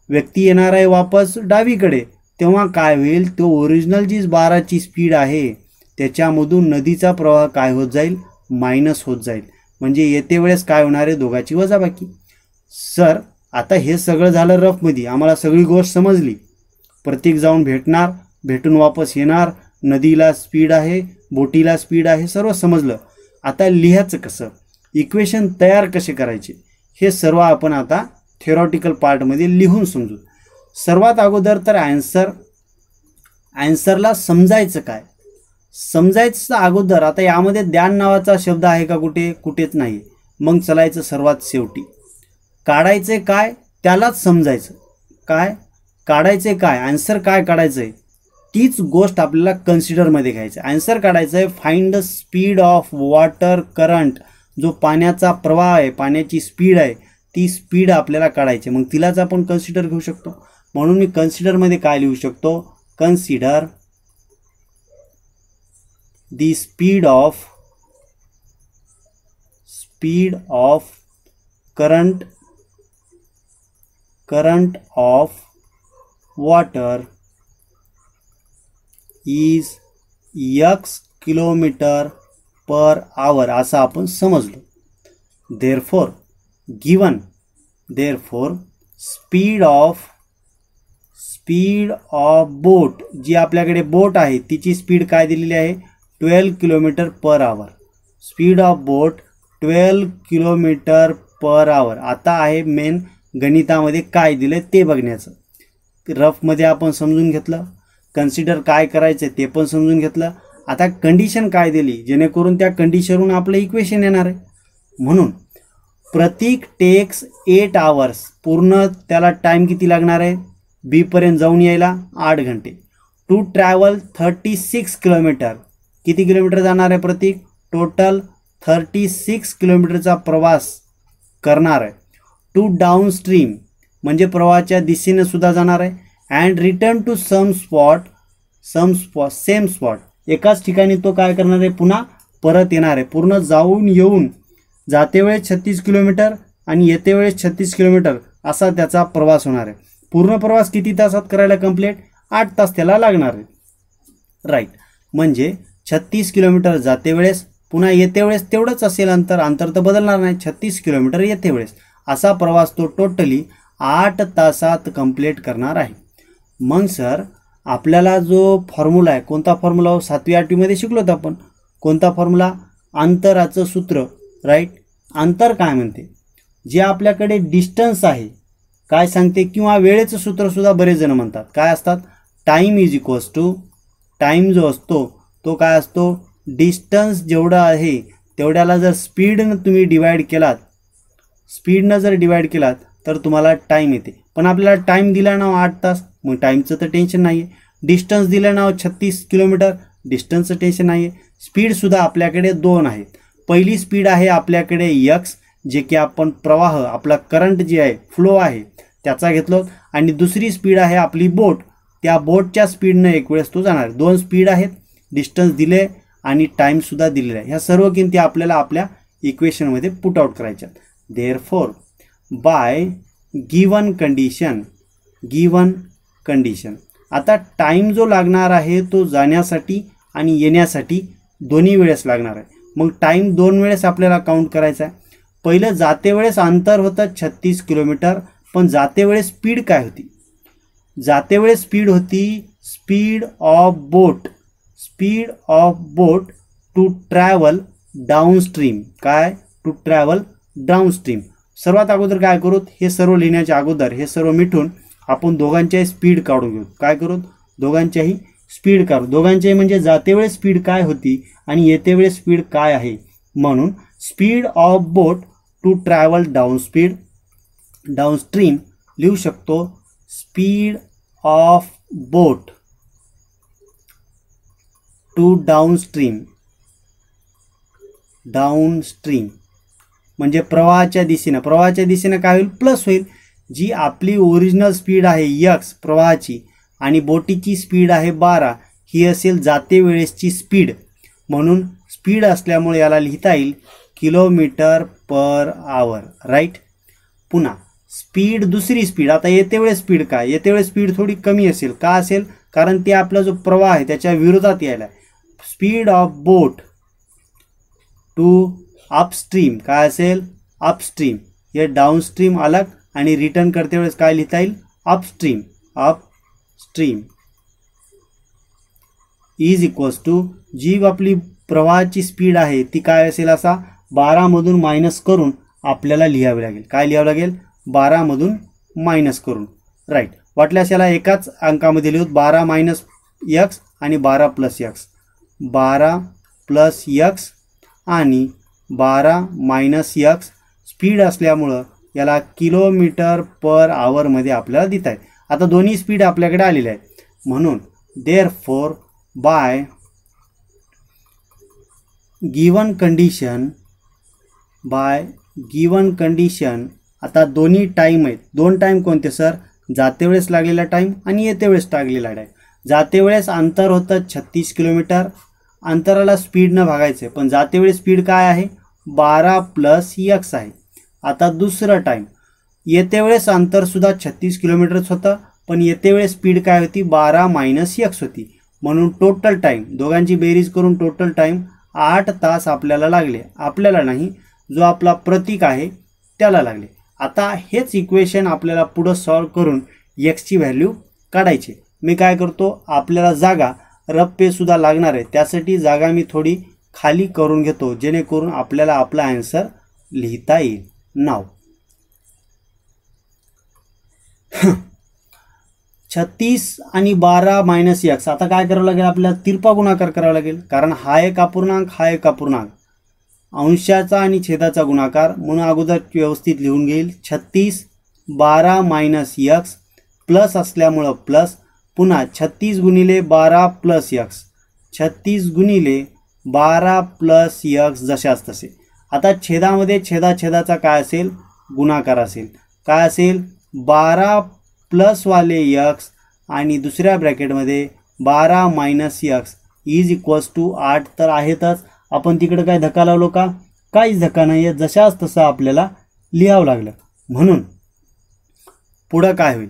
व्यक्ती येणार आहे वापस डावीकडे, तेव्हा काय होईल, तो ओरिजिनल जी 12ची स्पीड आहे त्याच्यामधून नदीचा प्रवाह काय होत जाईल, मायनस होत जाईल. म्हणजे येते वेळेस काय होणार आहे, दोघांची वजाबाकी. सर आता हे सगळं झालं रफमध्ये, आम्हाला सगळी गोष्ट समजली. प्रतीक जाऊन भेटणार, भेटून वापस येणार, नदीला स्पीड आहे, बोटीला स्पीड आहे, सर्व समजलं. आता लिहायचं कसं, इक्वेशन तयार कसे करायचे, हे सर्व आपण आता थेरॉटिकल पार्टमध्ये लिहून समजू. सर्वात अगोदर तर आन्सरला समजायचं काय, समजायचं अगोदर. आता यामध्ये ज्ञान नावाचा शब्द आहे का, कुठेच नाही. मग चलायचं सर्वात शेवटी, काढायचे काय, त्यालाच समजायचं. काय काढायचे काय, आन्सर काय काढायचं आहे, तीच गोष्ट आपल्याला कन्सिडरमध्ये घ्यायचं. आन्सर काढायचं आहे, find the speed of water current, जो पाण्याचा प्रवाह आहे, पाण्याची स्पीड आहे, ती स्पीड आपल्याला काढायची. मग तिलाच आपण कन्सिडर घेऊ शकतो. म्हणून मी कन्सिडरमध्ये काय लिहू शकतो, consider the speed of current of water is x kilometre per आवर, असं आपण समजलो. देअरफॉर स्पीड ऑफ बोट, जी आपल्याकडे बोट आहे तिची स्पीड काय दिलेली आहे, 12 kilometre per our. Speed of boat 12 kilometre per आवर. आता आहे मेन गणितामध्ये काय दिलं ते बघण्याचं. रफमध्ये आपण समजून घेतलं, कन्सिडर काय करायचं ते पण समजून घेतलं. आता कंडिशन काय दिली जेणेकरून त्या कंडिशनवरून आपलं इक्वेशन येणार आहे. म्हणून प्रतीक टेक्स 8 आवर्स. पूर्ण त्याला टाईम किती लागणार आहे बीपर्यंत जाऊन यायला 8 घंटे. To travel 36 kilometre. किती किलोमीटर जाणार आहे प्रतीक? टोटल 36 किलोमीटरचा प्रवास करणार आहे. टू डाऊन स्ट्रीम म्हणजे प्रवाहाच्या दिशेने सुद्धा जाणार आहे. And return to same spot. एकाच ठिकाणी तो काय करणार आहे? पुन्हा परत येणार आहे. पूर्ण जाऊन येऊन जाते वेळेस 36 किलोमीटर आणि येते वेळेस 36 किलोमीटर असा त्याचा प्रवास होणार आहे. पूर्ण प्रवास किती तासात करायला कंप्लीट? 8 तास त्याला लागणार आहे. राईट. म्हणजे 36 किलोमीटर जाते वेळेस, पुन्हा येते वेळेस तेवढंच असेल अंतर तर बदलणार नाही. 36 किलोमीटर येते वेळेस असा प्रवास तो टोटली 8 तासात कंप्लीट करणार आहे. मग सर आपल्याला जो फॉर्म्युला आहे, कोणता फॉर्म्युला 7वी 8वीमध्ये शिकलोत आपण. कोणता फॉर्म्युला? अंतराचं सूत्र. राईट. अंतर काय म्हणते? जे आपल्याकडे डिस्टन्स आहे काय सांगते, किंवा वेळेचं सूत्रसुद्धा बरेच जण म्हणतात. काय असतात? Time is equals to, time जो असतो तो काय असतो? डिस्टन्स जेवढं आहे तेवढ्याला जर स्पीडनं तुम्ही डिवाईड केलात, तर तुम्हाला टाईम येते. पण आपल्याला टाईम दिला ना 8 तास, मग टाईमचं तर टेन्शन नाही आहे. डिस्टन्स दिलं ना 36 किलोमीटर, डिस्टन्सचं टेन्शन नाही आहे. स्पीडसुद्धा आपल्याकडे 2 आहेत. पहिली स्पीड आहे आपल्याकडे x, जे की आपण प्रवाह, आपला करंट जे आहे, फ्लो आहे त्याचा घेतलो. आणि दुसरी स्पीड आहे आपली बोट. त्या बोटच्या स्पीडनं एक वेळेस तो जाणार. 2 स्पीड आहेत, डिस्टन्स दिले आणि टाईमसुद्धा दिलेला आहे. ह्या सर्व किमती आपल्याला आपल्या इक्वेशनमध्ये पुट आउट करायच्या. देअरफॉर बाय गिवन कंडिशन, आता टाईम जो लागणार आहे तो जाण्यासाठी आणि येण्यासाठी दोन्ही वेळेस लागणार आहे. मग टाईम 2 वेळेस आपल्याला काउंट करायचा आहे. पहिलं जाते वेळेस अंतर होतं 36 किलोमीटर, पण जाते वेळेस स्पीड काय होती? जाते वेळेस स्पीड होती speed of boat to travel downstream. काय? To travel downstream. सर्वात अगोदर काय करू? हे सर्व लिहिण्याच्या अगोदर हे सर्व मिटून आपण दोघांच्याही स्पीड काढून घेऊ. काय करू? दोघांच्याही स्पीड काढू. दोघांच्याही म्हणजे जाते वेळेस स्पीड काय होती आणि येते वेळेस स्पीड काय आहे. म्हणून speed of boat to travel downstream लिहू शकतो speed of boat to downstream म्हणजे प्रवाहाच्या दिशेनं काय होईल? प्लस होईल. जी आपली ओरिजिनल स्पीड आहे x प्रवाहाची आणि बोटीची स्पीड आहे 12, ही असेल जाते वेळेसची स्पीड. म्हणून स्पीड असल्यामुळे याला लिहिता येईल किलोमीटर पर आवर. राईट. पुन्हा स्पीड, दुसरी स्पीड. आता येते वेळेस स्पीड काय? येते वेळेस स्पीड थोडी कमी असेल. का असेल? कारण ते आपला जो प्रवाह आहे त्याच्या विरोधात यायला आहे. Speed of boat to upstream काय असेल? अपस्ट्रीम. हे डाऊनस्ट्रीम अलग आणि रिटर्न करते वेळेस काय लिहिता येईल? अपस्ट्रीम इज इक्वल्स टू, जी आपली प्रवाहाची स्पीड आहे ती काय असेल? असा 12 मधून मायनस करून आपल्याला लिहावे लागेल. काय लिहावं लागेल? 12 मधून मायनस करून. राईट. वाटल्यास याला एकाच अंकामध्ये लिहूत 12 मायनस x आणि 12 प्लस x. 12 प्लस x आणि 12 मायनस x. स्पीड असल्यामुळं याला किलोमीटर पर आवरमध्ये आपल्याला देत आहे. आता दोन्ही स्पीड आपल्याकडे आलेले आहेत. म्हणून देअरफॉर बाय गिवन कंडिशन आता दोन्ही टाईम आहेत. 2 टाईम कोणते सर? जाते वेळेस लागलेला टाईम आणि येते वेळेस लागलेला टाईम. जाते वेळेस अंतर होतं 36 किलोमीटर. अंतराला स्पीडनं भागायचं आहे, पण जाते वेळेस स्पीड काय आहे? 12 प्लस x आहे. आता दुसरं टाईम. येते वेळेस अंतरसुद्धा 36 किलोमीटरच होतं, पण येते वेळेस स्पीड काय होती? 12 मायनस x होती. म्हणून टोटल टाईम, दोघांची बेरीज करून टोटल टाईम 8 तास आपल्याला लागले. आपल्याला नाही, जो आपला प्रतीक आहे त्याला लागले. आता हेच इक्वेशन आपल्याला पुढं सॉल्व करून एक्सची व्हॅल्यू काढायची. मी काय करतो? आपल्याला जागा रफ पेजसुद्धा लागणार आहे, त्यासाठी जागा मी थोडी खाली करून घेतो जेणेकरून आपल्याला आपला आन्सर लिहिता येईल. नाव 36 आणि 12 मायनस एक्स. आता काय करावं लागेल आपल्याला तिरपा गुणाकार करावा लागेल, कारण हा एक अपूर्णांक हा एक अपूर्णांक, अंशाचा आणि छेदाचा गुणाकार, म्हणून अगोदर व्यवस्थित लिहून घेईल. 36 12 मायनस एक्स प्लस असल्यामुळं प्लस, पुन्हा 36 गुणिले 12 प्लस एक्स, 36 गुणिले 12 प्लस एक्स जशाच तसे. आता छेदामध्ये छेदाचा काय असेल, गुणाकार असेल. काय असेल, 12 प्लसवाले एक्स आणि दुसऱ्या ब्रॅकेटमध्ये 12 minus x is equals to 8 तर आहेतच. आपण तिकडे काय धक्का लावलो का, काहीच धक्का नाही आहे, जशाच तसं आपल्याला लिहावं लागलं. म्हणून पुढं काय होईल,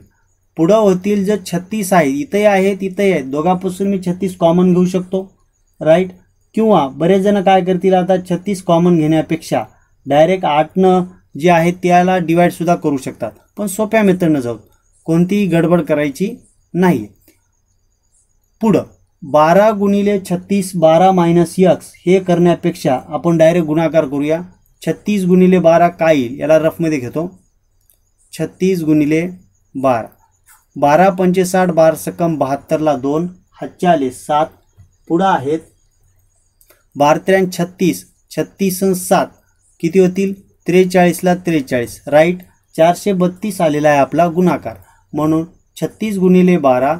पुढं होतील जे 36 आहे, इथंही आहेत इथंही आहेत, दोघांपासून मी 36 कॉमन घेऊ शकतो, राईट. किंवा बरेच जण काय करतील, आता 36 कॉमन घेण्यापेक्षा डायरेक्ट 8नं जे आहे त्याला डिवाईडसुद्धा करू शकतात. पण सोप्या मेथडनं जाऊ, कोणतीही गडबड करायची नाही. पुढं 12 गुणिले 36 12 मायनस एक्स हे करण्यापेक्षा आपण डायरेक्ट गुणाकार करूया. 36 गुणिले 12 काय येईल, याला रफमध्ये घेतो. 36 गुणिले 12, 12 पंचे 60, 12 सकम 72ला 2, हातचे आले 7. पुढं आहेत 12 36, 36 आणि 7 किती होतील, 43ला 43, राईट. 432 आलेला आहे आपला गुणाकार. म्हणून 36 गुणिले 12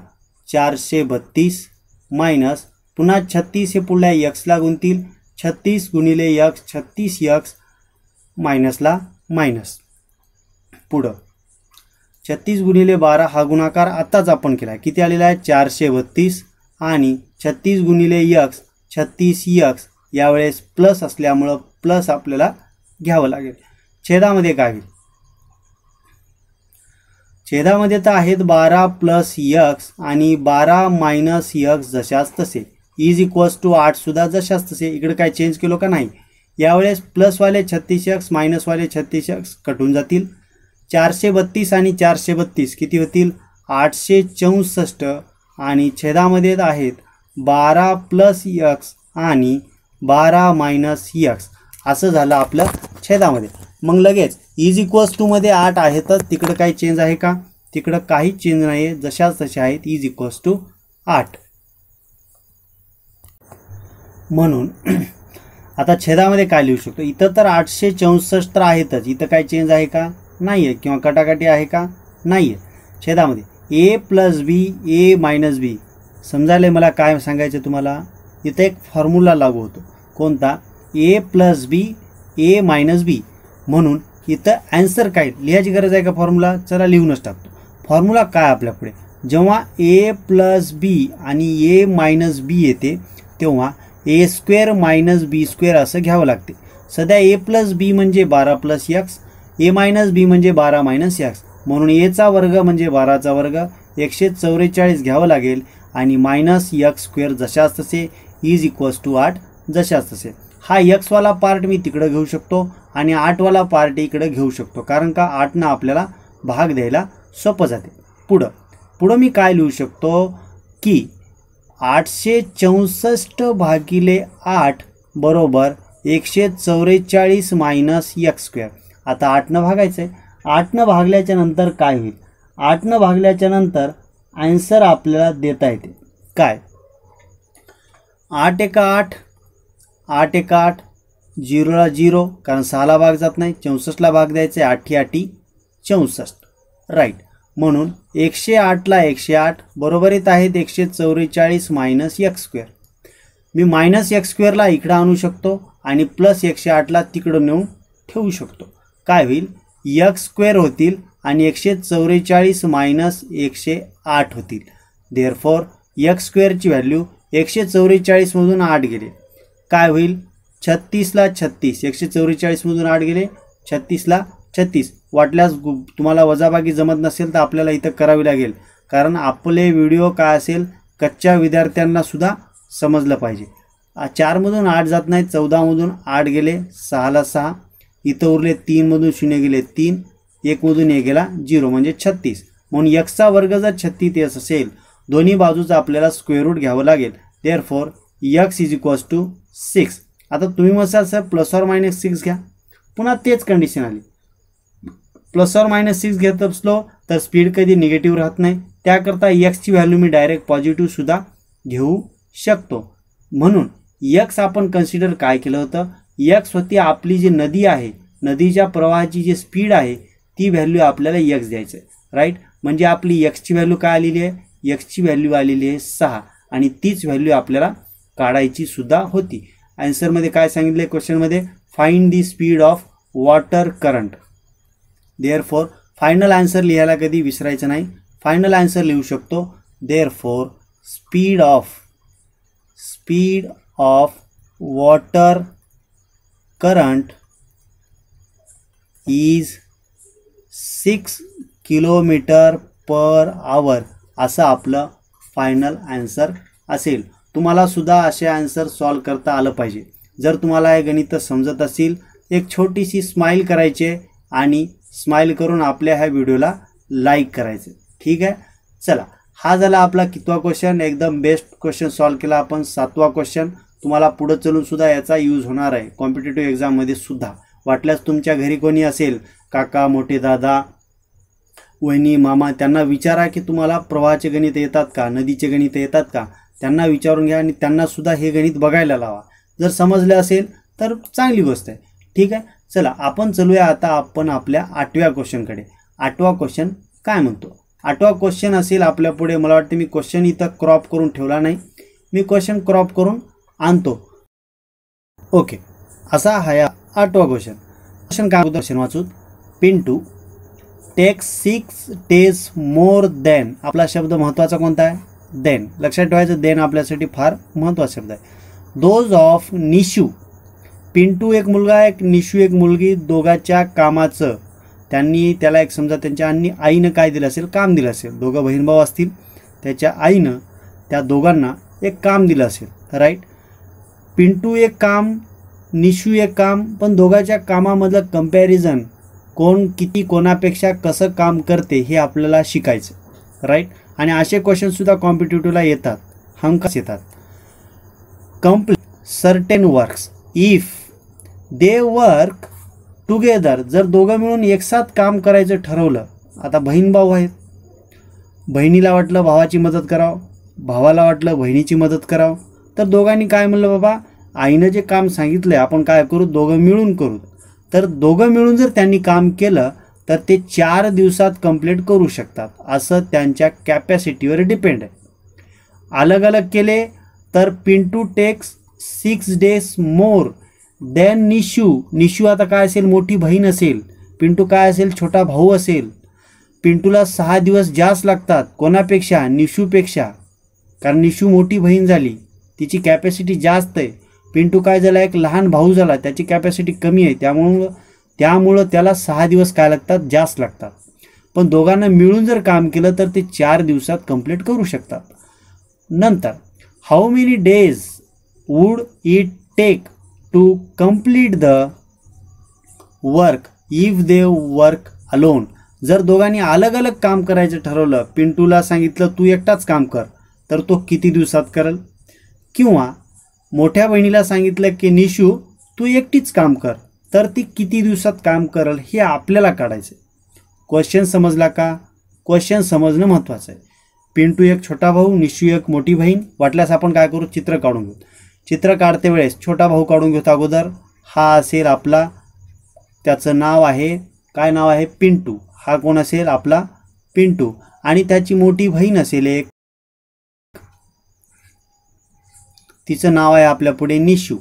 432 मायनस, पुन्हा 36 हे पुढल्या एक्सला गुणतील, 36 गुणिले एक्स 36 एक्स मायनसला मायनस. पुढं 36 गुणिले 12 हा गुणाकार आत्ताच आपण केला, किती आलेला आहे 432, आणि 36 गुणिले एक्स 36 एक्स यावेळेस प्लस असल्यामुळं प्लस आपल्याला घ्यावं लागेल. छेदामध्ये काय होईल, छेदामध्ये तर आहेत 12 प्लस एक्स आणि 12 मायनस एक्स जशाच तसे इज इक्वल्स टू 8 सुद्धा जशाच तसे. इकडे काय चेंज केलो का नाही. यावेळेस प्लसवाले 36 एक्स मायनसवाले 36 एक्स कटून जातील. 432 आणि 432 किती होतील 864, आणि छेदामध्ये आहेत 12 प्लस एक्स आणि 12 मायनस एक्स. असं झालं आपलं छेदामध्ये. मग लगेच इज इक्वल्स टूमध्ये 8 आहेतच, तिकडं काही चेंज आहे का, तिकडं काहीच चेंज नाही आहे, जशाच तशा आहेत, इज इक्वल्स टू 8. म्हणून आता छेदामध्ये काय लिहू शकतो, इथं तर 864 तर आहेतच, इथं काही चेंज आहे का नाही आहे, किंवा कटाकटी आहे का नाही आहे. छेदामध्ये ए प्लस बी ए मायनस बी, समजायला मला काय सांगायचं तुम्हाला, इथं एक फॉर्म्युला लागू होतो, कोणता, ए प्लस बी ए मायनस बी. म्हणून इथं ॲन्सर काय लिहायची गरज आहे का फॉर्म्युला, चला लिहूनच टाकतो. फॉर्म्युला काय आपल्यापुढे, जेव्हा ए प्लस बी आणि ए मायनस बी येते तेव्हा ए स्क्वेअर मायनस बी स्क्वेअर असं घ्यावं लागते. सध्या ए प्लस बी म्हणजे 12 प्लस एक्स, ए मायनस बी म्हणजे 12 मायनस एक्स, म्हणून एचा वर्ग म्हणजे 12चा वर्ग 144 घ्यावं लागेल, आणि मायनस एक्स स्क्वेअर जशाच तसे इज इक्वल्स टू 8 जशाच तसे. हा एक्सवाला पार्ट मी तिकडं घेऊ शकतो आणि 8वाला पार्ट इकडं घेऊ शकतो, कारण का 8नं आपल्याला भाग द्यायला सोपं जाते. पुढं मी काय लिहू शकतो की 864 भागिले 8 बरोबर 144 मायनस एक्स स्क्वेअर. आता 8नं भागायचं आहे, 8नं भागल्याच्या नंतर काय होईल, 8नं भागल्याच्या नंतर आन्सर आपल्याला देता येते काय, 8 एका 8, 8 एका 8, 0ला 0, कारण 6ला भाग जात नाही, 64ला भाग द्यायचा आहे, 8 8 64, राईट. म्हणून 108ला 108 बरोबर येत आहेत 144 मायनस एक्स स्क्वेअर. मी मायनस एक्स स्क्वेअरला इकडं आणू शकतो आणि प्लस 108ला तिकडं नेऊन ठेवू शकतो. काय होईल, एक्स स्क्वेअर होतील आणि 144 मायनस 108 होतील. देअरफॉर एक्स स्क्वेअरची व्हॅल्यू 144मधून 8 गेले काय होईल, 36ला 36, 144मधून 8 गेले 36ला 36. वाटल्यास तुम्हाला वजाबाकी जमत नसेल तर आपल्याला इथं करावी लागेल, कारण आपले व्हिडिओ काय असेल कच्च्या विद्यार्थ्यांना सुद्धा समजलं पाहिजे. 4मधून 8 जात नाही, 14मधून 8 गेले 6ला 6, इथं उरले 3मधून 0 गेले 3, 1मधून 1 गेला 0 म्हणजे 36. म्हणून एक्सचा वर्ग जर 36 असेल, दोन्ही बाजूचा आपल्याला स्क्वेअर रूट घ्यावं लागेल. Therefore x is equals to 6. आता तुम्ही म्हणाल सर +or-6 घ्या, पुन्हा तेच कंडिशन आली. +or-6 घेत असलो तर स्पीड कधी निगेटिव्ह राहत नाही. त्याकरता एक्सची व्हॅल्यू मी डायरेक्ट पॉझिटिव्ह सुद्धा घेऊ शकतो. म्हणून एक्स आपण कन्सिडर काय केलं होतं, एक्स होती आपली जी नदी आहे, नदीच्या प्रवाहाची जी स्पीड आहे ती व्हॅल्यू आपल्याला एक्स द्यायचं आहे. राईट, म्हणजे आपली एक्सची व्हॅल्यू काय आलेली आहे, एक्सची व्हॅल्यू आलेली आहे 6 आणि तीच व्हॅल्यू आपल्याला काढायची सुद्धा होती. आन्सरमध्ये काय सांगितलं क्वेश्चनमध्ये, find the speed of water current. Therefore final answer लिहायला कधी विसरायचं नाही. फायनल आन्सर लिहू शकतो therefore speed of water current is 6 km/h असं आपलं फायनल आन्सर असेल. तुम्हाला सुद्धा असे आन्सर सॉल्व करता आलं पाहिजे. जर तुम्हाला हे गणित समजत असेल, एक छोटीशी स्माईल करायची आणि स्माईल करून आपल्या ह्या व्हिडिओला लाईक करायचं. ठीक आहे, चला हा झाला आपला कितवा क्वेश्चन. एकदम बेस्ट क्वेश्चन सॉल्व केला आपण. 7वा क्वेश्चन तुम्हाला पुढे चलून सुद्धा याचा यूज होणार आहे कॉम्पिटिटिव्ह एक्झाममध्ये सुद्धा. वाटल्यास तुमच्या घरी कोणी असेल, काका, मोठे दादा, वहिनी, मामा, त्यांना विचारा की तुम्हाला प्रवाहाचे गणित येतात का, नदीचे गणित येतात का, त्यांना विचारून घ्या आणि त्यांना सुद्धा हे गणित बघायला लावा. जर समजले असेल तर चांगली गोष्ट आहे. ठीक आहे, चला आपण चलूया आता आपण आपल्या 8व्या क्वेश्चनकडे. 8वा क्वेश्चन काय म्हणतो, 8वा क्वेश्चन असेल आपल्या पुढे. मला वाटतं मी क्वेश्चन इथं क्रॉप करून ठेवला नाही, मी क्वेश्चन क्रॉप करून आणतो. ओके, असा हा 8वा क्वेश्चन. क्वेश्चन काय क्वेश्चन वाचू. Pintu takes 6 days more than. आपला शब्द महत्त्वाचा कोणता आहे, देन. लक्षात ठेवायचं, देन आपल्यासाठी फार महत्त्वाचा शब्द आहे. Those of Nishu. पिंटू एक मुलगा आहे, निशू एक मुलगी, दोघांच्या कामाचं त्यांनी त्याला एक समजा त्यांच्या आईनं काय दिलं असेल, काम दिलं असेल. दोघं बहीण भाऊ असतील, त्याच्या आईनं त्या दोघांना एक काम दिलं असेल. राईट, पिंटू एक काम, निशू एक काम, पण दोघांच्या कामामधलं कंपॅरिझन, कोण किती कोणापेक्षा कसं काम करते हे आपल्याला शिकायचं. राईट, आणि असे क्वेश्चनसुद्धा कॉम्पिटिटिव्हला येतात, हमखास येतात. Complete certain works if they work together. जर दोघं मिळून एकसाथ काम करायचं ठरवलं. आता बहीण भाऊ आहेत, बहिणीला वाटलं भावाची मदत करावं, भावाला वाटलं बहिणीची मदत करावं, तर दोघांनी काय म्हणलं, बाबा आईनं जे काम सांगितलं आपण काय करू, दोघं मिळून करू. तर दोघं मिळून जर त्यांनी काम केलं तर ते 4 दिवसात कंप्लीट करू शकतात. असं त्यांच्या कॅपॅसिटीवर डिपेंड आहे. अलग अलग केले तर Pintu takes 6 days more than Nishu. Nishu आता काय असेल, मोठी बहीण असेल. पिंटू काय असेल, छोटा भाऊ असेल. पिंटूला 6 दिवस जास्त लागतात, कोणापेक्षा, निशूपेक्षा. कारण निशू मोठी बहीण झाली, तिची कॅपॅसिटी जास्त आहे. पिंटू काय झाला, एक लहान भाऊ झाला, त्याची कॅपॅसिटी कमी आहे. त्यामुळं त्याला 6 दिवस काय लागतात, जास्त लागतात. पण दोघांना मिळून जर काम केलं तर ते 4 दिवसात कंप्लीट करू शकतात. नंतर how many days would it take to complete the work if they work alone. जर दोघांनी अलग अलग काम करायचं ठरवलं, पिंटूला सांगितलं तू एकटाच काम कर, तर तो किती दिवसात करेल. किंवा मोठ्या बहिणीला सांगितलं की निशू तू एकटीच काम कर, तर ती किती दिवसात काम करेल हे आपल्याला काढायचं. क्वेश्चन समजला का, क्वेश्चन समजणं महत्त्वाचं आहे. पिंटू एक छोटा भाऊ, निशू एक मोठी बहीण. वाटल्यास आपण काय करू, चित्र काढून घेऊ. चित्र काढते वेळेस छोटा भाऊ काढून घेतो अगोदर. हा असेल आपला, त्याचं नाव आहे, काय नाव आहे, पिंटू. हा कोण असेल, आपला पिंटू. आणि त्याची मोठी बहीण असेल एक, तिचं नाव आहे आपल्या पुढे निशू.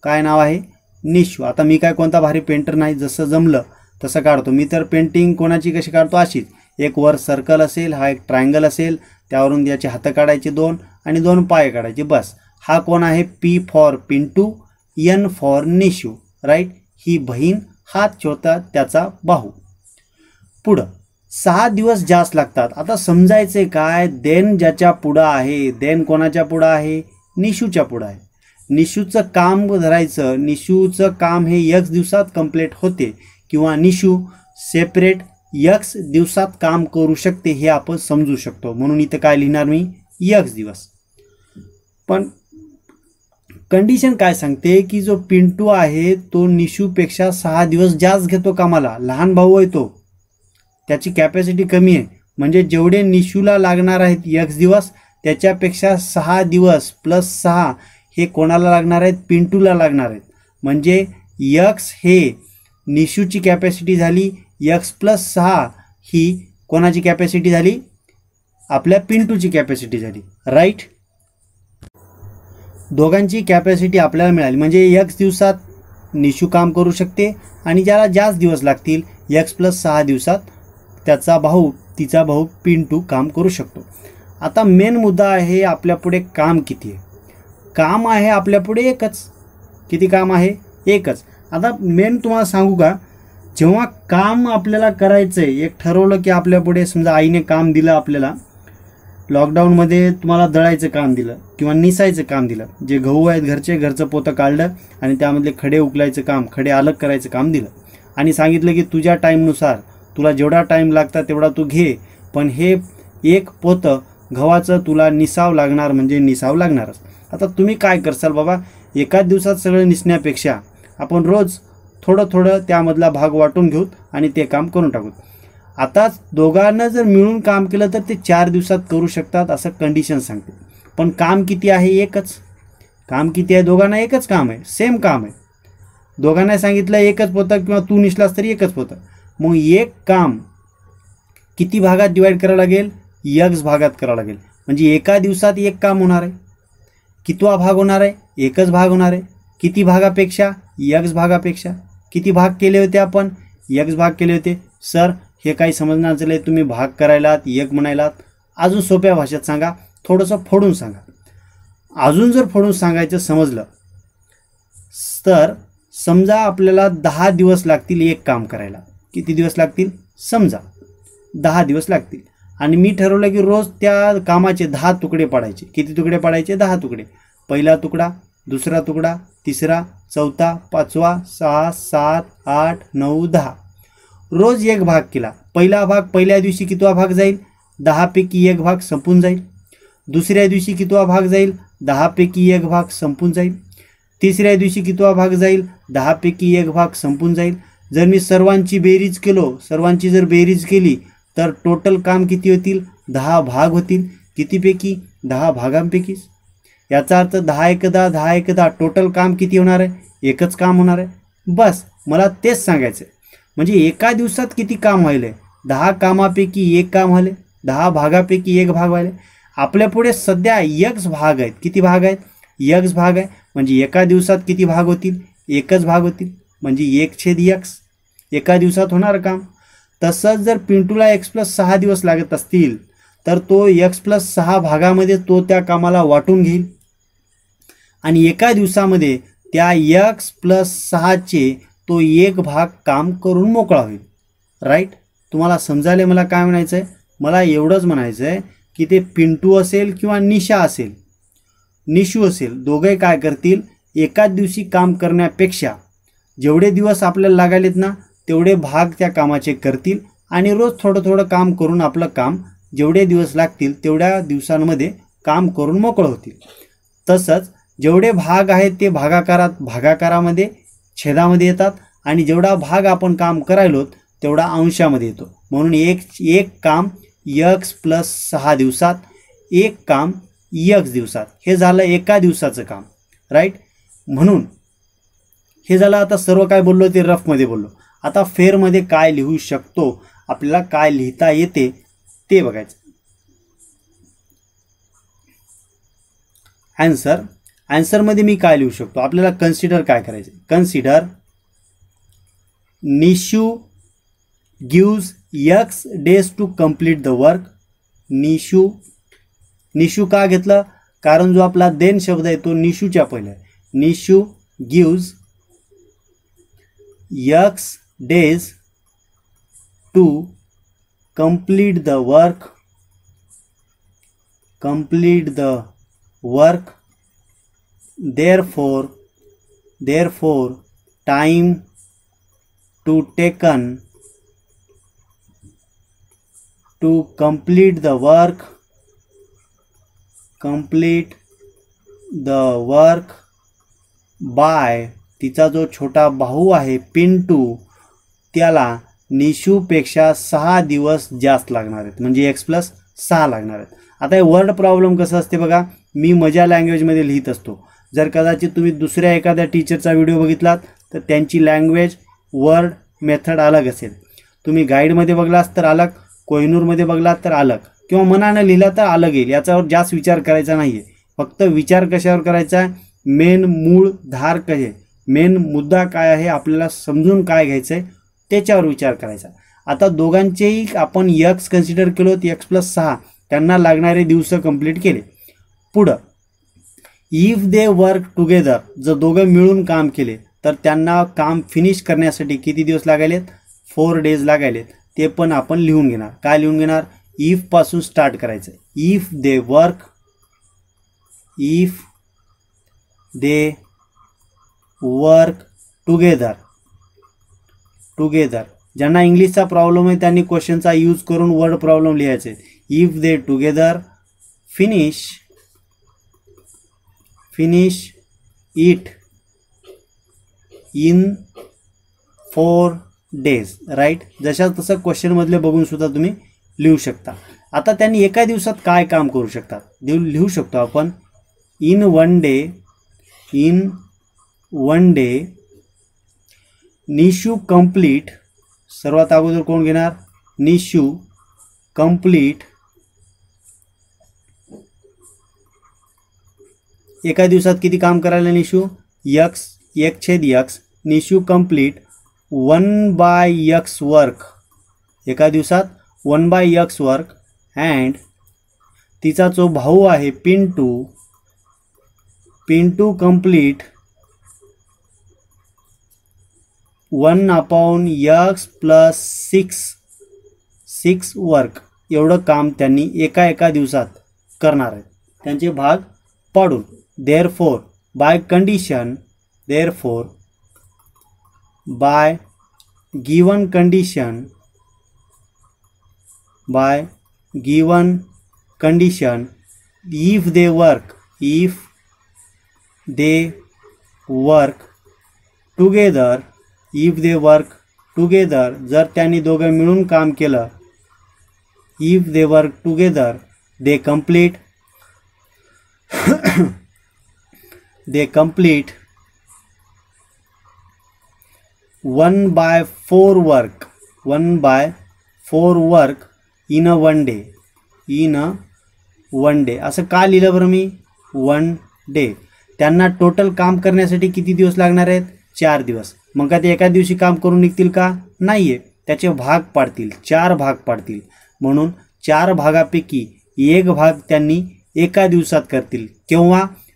काय नाव आहे, निशू. आता मी काय कोणता भारी पेंटर नाही, जसं जमलं तसं काढतो मी. तर पेंटिंग कोणाची कशी काढतो, अशीच. एक वर सर्कल असेल, हा एक ट्रायंगल असेल, त्यावरून याचे हात काढायचे 2 आणि 2 पाय काढायचे, बस. हा कोण आहे, P for Pintu, N for Nishu. Right, ही बहीण, हा छोटा त्याचा भाऊ. पुढं 6 दिवस जास्त लागतात. आता समजायचे काय, देन ज्याच्या पुढं आहे, देन कोणाच्या पुढं आहे, निशूच्या पुढं आहे. निशूचं काम धरायचं, निशूचं काम हे x दिवसात कंप्लीट होते, किंवा निशू सेपरेट x दिवसात काम करू शकते हे आपण समजू शकतो. म्हणून इथं काय लिहिणार मी, x दिवस. पण कंडिशन काय सांगते की जो पिंटू आहे तो निशूपेक्षा 6 दिवस जास्त घेतो कामाला, लहान भाऊ आहे तो, त्याची कॅपॅसिटी कमी आहे. म्हणजे जेवढे निशूला लागणार आहेत x दिवस त्याच्यापेक्षा 6 दिवस प्लस 6 हे कोणाला लागणार आहेत, पिंटूला लागणार आहेत. म्हणजे x हे निशूची कॅपॅसिटी झाली, x प्लस 6 ही कोणाची कॅपॅसिटी झाली, आपल्या पिंटूची कॅपॅसिटी झाली. राईट, दोघांची कॅपॅसिटी आपल्याला मिळाली. म्हणजे x दिवसात निशू काम करू शकते आणि ज्याला जास्त दिवस लागतील x प्लस 6 दिवसात तिचा भाऊ पिंटू काम करू शकतो. आता मेन मुद्दा आहे आपल्यापुढे काम किती आहे. काम आहे आपल्यापुढे एकच. किती काम आहे, एकच. आता मेन तुम्हाला सांगू का, जेव्हा काम आपल्याला करायचं आहे, एक ठरवलं की आपल्यापुढे समजा आईने काम दिलं आपल्याला, लॉकडाऊनमध्ये तुम्हाला दळायचं काम दिलं किंवा निसायचं काम दिलं, जे गहू आहेत घरचं पोतं काढलं आणि त्यामधले खडे उकलायचं काम, खडे अलग करायचं काम दिलं आणि सांगितलं की तुझ्या टाईमनुसार तुला जेवढा टाईम लागता तेवढा तू घे, पण हे एक पोतं गव्हाचं तुला निसाव लागणार, म्हणजे निसाव लागणारच. आता तुम्ही काय करसाल बाबा, एकाच दिवसात सगळं निसण्यापेक्षा आपण रोज थोडं थोडं त्यामधला भाग वाटून घेऊ आणि ते काम करून टाकू. आता दोघांना जर मिळून काम केलं तर ते 4 दिवसात करू शकतात असं कंडिशन सांगते. पण काम किती आहे, एकच. काम किती आहे, दोघांना एकच काम आहे, सेम काम आहे. दोघांना सांगितलं एकच पोतं किंवा तू निसलास तरी एकच पोतं. मग एक काम किती भागात डिवाईड करावं लागेल, x भागात करावं लागेल. म्हणजे एका दिवसात एक काम होणार आहे. कितवा भाग होणार आहे, एकच भाग होणार आहे. किती भागापेक्षा, x भागापेक्षा. किती भाग केले होते आपण, x भाग केले होते. सर हे काही समजणार झाले, तुम्ही भाग करायलात, एक म्हणायलात. अजून सोप्या भाषेत सांगा, थोडंसं फोडून सांगा. अजून जर फोडून सांगायचं समजलं तर समजा आपल्याला 10 दिवस लागतील एक काम करायला. किती दिवस लागतील, समजा 10 दिवस लागतील आणि मी ठरवलं की रोज त्या कामाचे 10 तुकडे पाडायचे. किती तुकडे पाडायचे, 10 तुकडे. पहिला तुकडा, दुसरा तुकडा, तिसरा, चौथा, पाचवा, 6, 7, 8, 9, 10. रोज एक भाग केला. पहिला भाग पहिल्या दिवशी कितवा भाग जाईल, 10 पैकी एक भाग संपून जाईल. दुसऱ्या दिवशी कितवा भाग जाईल, 10 पैकी एक भाग संपून जाईल. तिसऱ्या दिवशी कितवा भाग जाईल, 10 पैकी एक भाग संपून जाईल. जर मी सर्वांची जर बेरीज केली तर टोटल काम किती होतील, 10 भाग होतील. कितीपैकी, 10 भागांपैकीच. याचा अर्थ 10 एक 10, 10 एक 10, टोटल काम किती होणार आहे, एकच काम होणार आहे. बस मला तेच सांगायचं आहे. म्हणजे एका दिवसात किती काम व्हायले, 10 कामापैकी एक काम व्हायले, 10 भागापैकी एक भाग व्हायले. आपल्यापुढे सध्या x भाग आहेत. किती भाग आहेत, x भाग आहे. म्हणजे एका दिवसात किती भाग होतील, एकच भाग होतील. म्हणजे 1/x एका दिवसात होणार काम. तसंच जर पिंटूला x प्लस 6 दिवस लागत असतील तर तो x प्लस 6 भागामध्ये तो त्या कामाला वाटून घेईल आणि एका दिवसामध्ये त्या x प्लस 6चे तो एक भाग काम करून मोकळा होईल. राईट, तुम्हाला समजायला मला काय म्हणायचं आहे, मला एवढंच म्हणायचं आहे की ते पिंटू असेल किंवा निशू असेल, दोघे काय करतील, एकाच दिवशी काम करण्यापेक्षा जेवढे दिवस आपल्याला लागायलेत ना तेवढे भाग त्या कामाचे करतील आणि रोज थोडं थोडं काम करून आपलं काम जेवढे दिवस लागतील तेवढ्या दिवसांमध्ये काम करून मोकळं होतील. तसंच जेवढे भाग आहेत ते भागाकारामध्ये छेदामध्ये येतात आणि जेवढा भाग आपण काम करायलो तेवढा अंशामध्ये येतो. म्हणून एक काम x प्लस 6 दिवसात, एक काम x दिवसात. हे झालं एका दिवसाचं काम. राईट, म्हणून हे झालं. आता सर्व काय बोललो ते रफमध्ये बोललो. आता फेरमध्ये काय लिहू शकतो, आपल्याला काय लिहिता येते ते बघायचं. आन्सरमध्ये मी काय लिहू शकतो, आपल्याला कन्सिडर काय करायचं. Consider Nishu gives x days to complete the work. Nishu का घेतलं, कारण जो आपला देन शब्द आहे तो निशूच्या पहिले आहे. Nishu gives x days to complete the work. Therefore time to taken to complete the work by तिचा जो छोटा भाऊ आहे पिंटू, त्याला निशूपेक्षा 6 दिवस जास्त लागणार आहेत, म्हणजे x+6 लागणार आहेत. आता हे वर्ड प्रॉब्लेम कसं असते बघा, मी माझ्या लँग्वेजमध्ये लिहित असतो. जर कदाचित तुम्ही दुसऱ्या एखाद्या टीचरचा व्हिडिओ बघितलात तर त्यांची लँग्वेज वर्ड मेथड अलग असेल. तुम्ही गाईडमध्ये बघलात तर अलग, कोहिनूरमध्ये बघलात तर अलग, किंवा मनानं लिहिला तर अलग येईल. याच्यावर जास्त विचार करायचा नाही आहे. फक्त विचार कशावर करायचा आहे, मेन मूळ धार कसे, मेन मुद्दा काय आहे, आपल्याला समजून काय घ्यायचं आहे त्याच्यावर विचार करायचा. आता दोघांचेही आपण x कन्सिडर केलो, x+6 त्यांना लागणारे दिवस कंप्लीट केले. पुढं इफ दे वर्क टुगेदर, जर दोघं मिळून काम केले तर त्यांना काम फिनिश करण्यासाठी किती दिवस लागायलेत, 4 days लागायलेत. ते पण आपण लिहून घेणार. काय लिहून घेणार, इफ पासून स्टार्ट करायचं. If they work together. ज्यांना इंग्लिशचा प्रॉब्लेम आहे त्यांनी क्वेश्चनचा यूज करून वर्ड प्रॉब्लेम लिहायचे. If they together finish it in 4 days, right. जशा तसं क्वेश्चनमधले बघून सुद्धा तुम्ही लिहू शकता. आता त्यांनी एका दिवसात काय काम करू शकतात लिहू शकतो आपण. In one day Nishu complete, सर्वात अगोदर कोण घेणार, निशू कंप्लीट. एका दिवसात किती काम करायला Nishu, x Nishu complete 1/x work, एका दिवसात 1/x वर्क. अँड तिचा जो भाऊ आहे पिंटू कंप्लीट 1/x+6 वर्क. एवढं काम त्यांनी एका दिवसात करणार आहेत, त्यांचे भाग पाडून. Therefore bye given condition if they work together, जर त्यांनी दोघं मिळून काम केलं, if they work together they complete 1/4 work in a one day. असं का लिहिलं बरं मी, 1 day. त्यांना टोटल काम करण्यासाठी किती दिवस लागणार आहेत, 4 दिवस. मग का ते एका दिवशी काम करून निघतील का, नाही आहे. त्याचे भाग पाडतील, 4 भाग पाडतील. म्हणून 4 भागापैकी एक भाग त्यांनी एका दिवसात करतील.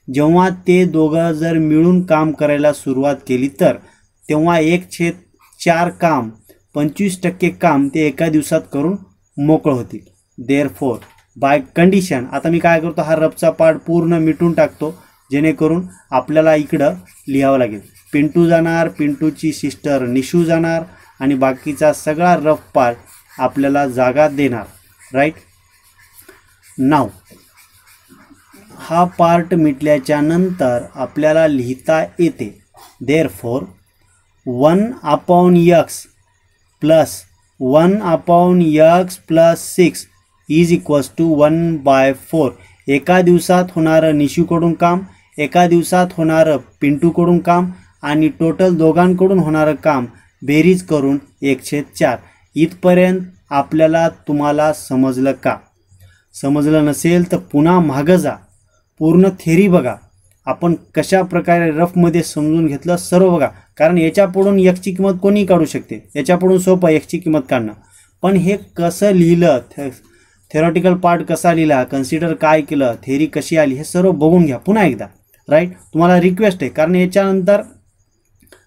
जेव्हा ते दोघं जर मिळून काम करायला सुरुवात केली तर तेव्हा 1/4 काम, 25% काम ते एका दिवसात करून मोकळं होतील. Therefore by condition. आता मी काय करतो, हा रफचा पार्ट पूर्ण मिटून टाकतो, जेणेकरून आपल्याला इकडं लिहावं लागेल. पिंटू जाणार, पिंटूची सिस्टर निशू जाणार, आणि बाकीचा सगळा रफ पार्ट आपल्याला जागा देणार, राईट. नाव हा पार्ट मिटल्याच्या नंतर आपल्याला लिहिता येते. Therefore 1/x+6 is equals to 1/4. एका दिवसात होणारं निशूकडून काम, एका दिवसात होणारं पिंटूकडून काम, आणि टोटल दोघांकडून होणारं काम बेरीज करून 1/4. इथपर्यंत आपल्याला तुम्हाला समजलं का? समजलं नसेल तर पुन्हा मागं जा, पूर्ण थेरी बघा, आपण कशा प्रकारे रफमध्ये समजून घेतलं सर्व बघा. कारण याच्यापुढून एक्सची किंमत कोणी काढू शकते, याच्यापुढून सोपं एक्सची किंमत काढणं. पण हे कसं लिहिलं, थेरॉटिकल पार्ट कसा लिहिला, कन्सिडर काय केलं, थेरी कशी आली, हे सर्व बघून घ्या पुन्हा एकदा, राईट. तुम्हाला रिक्वेस्ट आहे, कारण याच्यानंतर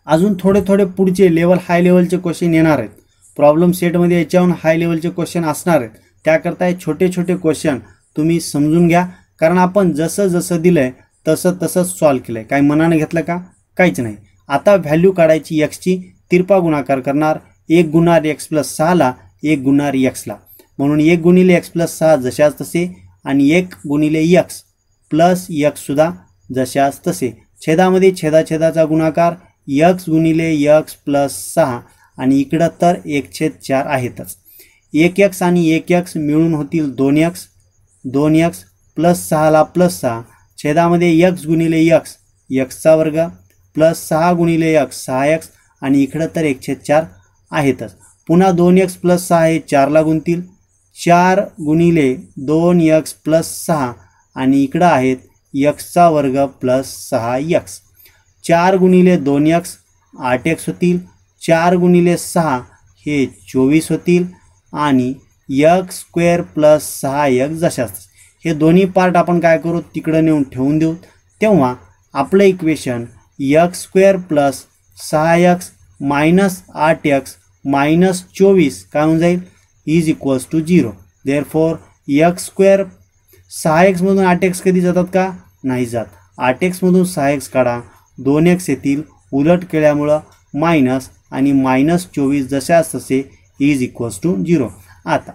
अजून थोडे पुढचे लेवल, हाय लेवलचे क्वेश्चन येणार आहेत. प्रॉब्लेम सेटमध्ये याच्याहून हाय लेवलचे क्वेश्चन असणार आहेत. त्याकरता हे छोटे क्वेश्चन तुम्ही समजून घ्या. कारण आपण जसं दिलं आहे तसंच सॉल्व केलं आहे. काही मनाने घेतलं का, काहीच नाही. आता व्हॅल्यू काढायची एक्सची, तिरपा गुणाकार करणार. 1 गुणार x+6ला 1 गुणार एक्सला, म्हणून 1 गुणिले x+6 जशाच तसे, आणि 1 गुणिले x+x सुद्धा जशाच तसे. छेदामध्ये छेदाछेदाचा गुणाकार x गुणिले x प्लस 6 आणि इकडं तर 1/4 आहेतच. 1x आणि 1x मिळून होतील 2x, 2x प्लस 6ला प्लस 6 छेदामध्ये x गुणिले x, xचा वर्ग प्लस 6 गुणिले x 6x आणि इकडं तर 1/4 आहेतच. पुन्हा 2x प्लस 6 हे 4ला गुणतील, 4 गुणिले 2x प्लस 6 आणि इकडं आहेत xचा वर्ग प्लस 6x. 4 गुणिले 2x 8x होतील, 4 गुणिले 6 हे 24 होतील आणि x स्क्वेअर प्लस 6x जशाच. हे दोन्ही पार्ट आपण काय करू तिकडं नेऊन ठेवून देऊ. तेव्हा आपलं equation x square plus 6x minus 8x minus 24 काय होऊन जाईल is equals to 0. Therefore x square 6x मधून 8x कधी जातात का नाही जात. 8x मधून 6x काढा 2x येतील, उलट केल्यामुळं मायनस आणि मायनस 24 जशाच तसे इज इक्वल्स टू 0. आता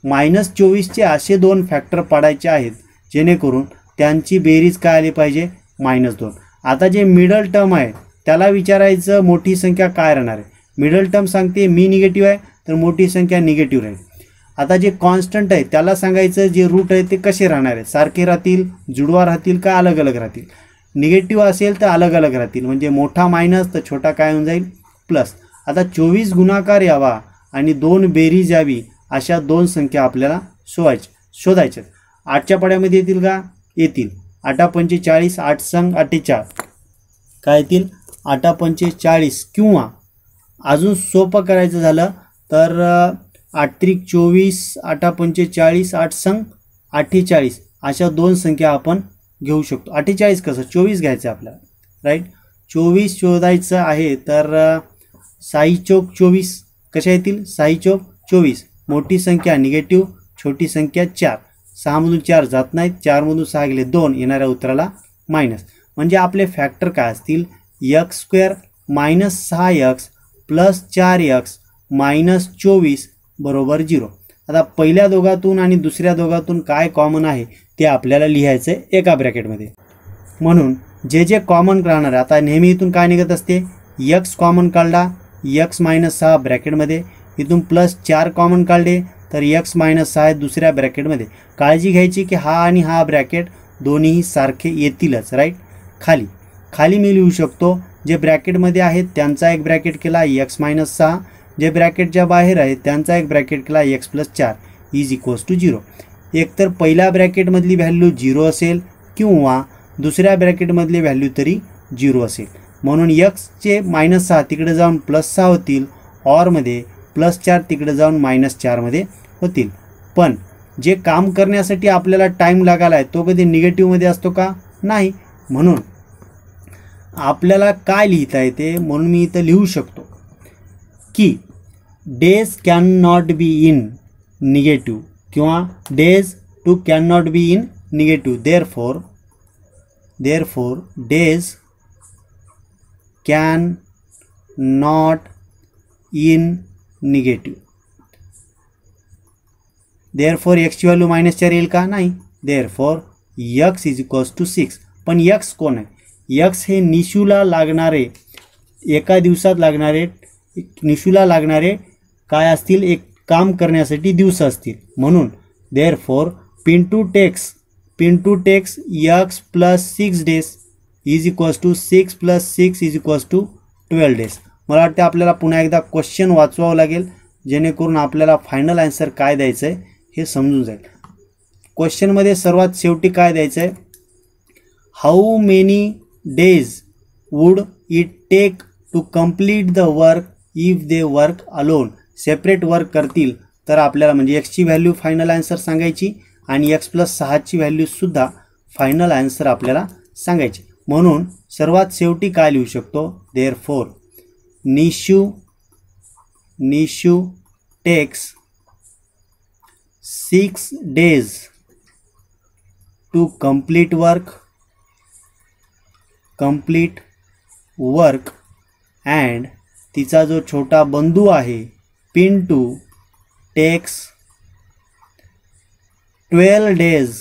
मायनस 24चे असे दोन फॅक्टर पाडायचे आहेत जेणेकरून त्यांची बेरीज काय आली पाहिजे -2. आता जे मिडल टर्म आहे त्याला विचारायचं मोठी संख्या काय राहणार आहे. मिडल टर्म सांगते मी निगेटिव्ह आहे तर मोठी संख्या निगेटिव्ह राहील. आता जे कॉन्स्टंट आहे त्याला सांगायचं जे रूट आहे ते कसे राहणार आहे, सारखे राहतील, जुडवा राहतील का अलग अलग राहतील. निगेटिव्ह असेल तर अलग अलग राहतील, म्हणजे मोठा मायनस तर छोटा काय होऊन जाईल प्लस. आता 24 गुणाकार यावा आणि 2 बेरीज यावी अशा दोन संख्या आपल्याला शोधायच्या. 8च्या पाड्यामध्ये येतील का येतील. 8×45 8 संग 48 काय येतील 8×45 किंवा अजून सोपं करायचं झालं तर 8×3 = 24 8×45 8 संग 48 अशा दोन संख्या आपण घेऊ शकतो. 48 कसं 24 घ्यायचं आपल्याला राईट. 24 शोधायचं आहे तर 6 चौक 24 कशा येतील 6 चौक 24. मोठी संख्या निगेटिव्ह, छोटी संख्या 4. 6मधून 4 जात नाहीत, 4मधून 6 गेले 2, येणाऱ्या उत्तराला मायनस. म्हणजे आपले फॅक्टर काय असतील x square minus 6x plus 4x minus 24 बरोबर 0. आता पहिल्या दोघातून आणि दुसऱ्या दोघातून काय कॉमन आहे ते आपल्याला लिहायचं आहे एका ब्रॅकेटमध्ये. म्हणून जे जे कॉमन राहणार आहे आता नेहमी इथून काय निघत असते x कॉमन काढला x मायनस 6 ब्रॅकेटमध्ये, इथून प्लस 4 कॉमन काढले तर x मायनस 6 दुसऱ्या ब्रॅकेटमध्ये. काळजी घ्यायची की हा आणि हा ब्रॅकेट दोन्हीही सारखे येतीलच राईट. खाली मी लिहू शकतो जे ब्रॅकेटमध्ये आहेत त्यांचा एक ब्रॅकेट केला x मायनस 6, जे ब्रॅकेटच्या बाहेर आहेत त्यांचा एक ब्रॅकेट केला x plus 4 is equals to 0. एकतर पहिल्या ब्रॅकेटमधली व्हॅल्यू 0 असेल किंवा दुसऱ्या ब्रॅकेटमधली व्हॅल्यू तरी 0 असेल. म्हणून xचे -6 तिकडे जाऊन +6 होतील, ऑरमध्ये +4 तिकडे जाऊन -4मध्ये होतील. पण जे काम करण्यासाठी आपल्याला टाईम लागायला आहे तो कधी निगेटिव्हमध्ये असतो का नाही. म्हणून आपल्याला काय लिहिता येते म्हणून मी इथं लिहू शकतो की days can not be in negative किंवा days too can not be in negative. Therefore days can not in negative. Therefore एक्सची व्हॅल्यू -4 येईल का नाही. Therefore x is equals to 6. पण x कोण आहे x हे निशूला लागणारे एका दिवसात लागणारे निशूला लागणारे काय असतील एक काम करण्यासाठी दिवस असतील. म्हणून therefore Pintu takes x plus 6 days is equals to 6 + 6 is equals to 12 days. मला वाटतं आपल्याला पुन्हा एकदा क्वेश्चन वाचवावं लागेल जेणेकरून आपल्याला फायनल आन्सर काय द्यायचं आहे हे समजून जाईल. क्वेश्चनमध्ये सर्वात शेवटी काय द्यायचं आहे how many days would it take to complete the work if they work alone. Separate work करतील तर आपल्याला म्हणजे एक्सची व्हॅल्यू फायनल आन्सर सांगायची आणि x प्लस 6ची व्हॅल्यूसुद्धा फायनल आन्सर आपल्याला सांगायची. म्हणून सर्वात शेवटी काय लिहू शकतो therefore Nishu takes 6 days to complete work and तिचा जो छोटा बंधू आहे Pintu takes 12 days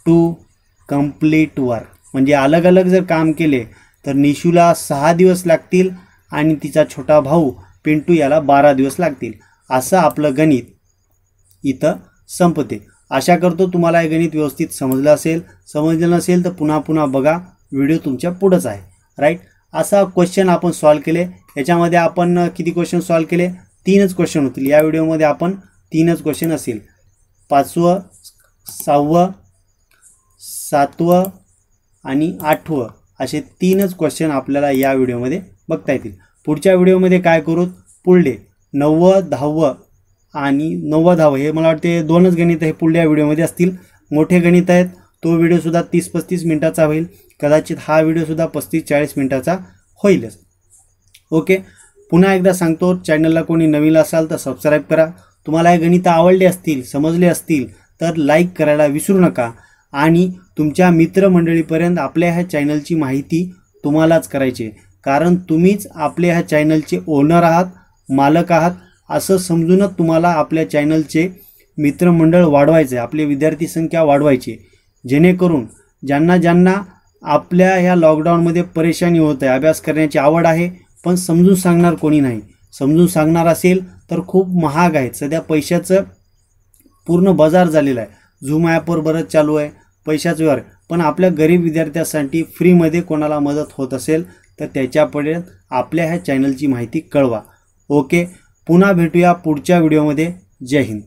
to complete work. म्हणजे अलग अलग जर काम केले तर निशूला 6 दिवस लागतील आणि तिचा छोटा भाऊ पिंटू याला 12 दिवस लागतील. असं आपलं गणित इथं संपते. आशा करतो तुम्हाला हे गणित व्यवस्थित समजलं असेल. समजलं नसेल तर पुन्हा पुन्हा बघा, व्हिडिओ तुमच्या पुढंच आहे. राईट. असा क्वेश्चन आपण सॉल्व केले. याच्यामध्ये आपण किती क्वेश्चन सॉल्व केले? 3च क्वेश्चन होतील. या व्हिडिओमध्ये आपण 3च क्वेश्चन असेल. 5वं, 6वं, 7वं आणि 8वं असे 3च क्वेश्चन आपल्याला या व्हिडिओमध्ये बघता येतील. पुढच्या व्हिडिओमध्ये काय करू? पुढले 9व, 10व आणि 9व 10व हे मला वाटते 2च गणित हे पुढल्या व्हिडिओमध्ये असतील. मोठे गणित आहेत. तो व्हिडिओसुद्धा 30-35 मिनिटाचा होईल. कदाचित हा व्हिडिओसुद्धा 35-40 मिनिटाचा होईलच. ओके. पुन्हा एकदा सांगतो, चॅनलला कोणी नवीन असाल तर सबस्क्राईब करा. तुम्हाला हे गणित आवडले असतील, समजले असतील तर लाईक करायला विसरू नका. आणि तुमच्या मित्रमंडळीपर्यंत आपल्या ह्या चॅनलची माहिती तुम्हालाच करायची, कारण तुम्हीच आपल्या ह्या चॅनलचे ओनर आहात, मालक आहात. असं समजूनच तुम्हाला आपल्या चॅनलचे मित्रमंडळ वाढवायचे, आपली विद्यार्थी संख्या वाढवायची, जेणेकरून ज्यांना ज्यांना आपल्या ह्या लॉकडाऊनमध्ये परेशानी होत आहे, अभ्यास करण्याची आवड आहे पण समजून सांगणार कोणी नाही. समजून सांगणार असेल तर खूप महाग आहेत. सध्या पैशाचं पूर्ण बाजार झालेला आहे. झूम ॲपवर बरंच चालू आहे पैशाचं व्यवहार. पण आपल्या गरीब विद्यार्थ्यांसाठी फ्रीमध्ये कोणाला मदत होत असेल तर त्याच्यापर्यंत आपल्या ह्या चॅनलची माहिती कळवा. ओके. पुन्हा भेटूया पुढच्या व्हिडिओमध्ये. जय हिंद.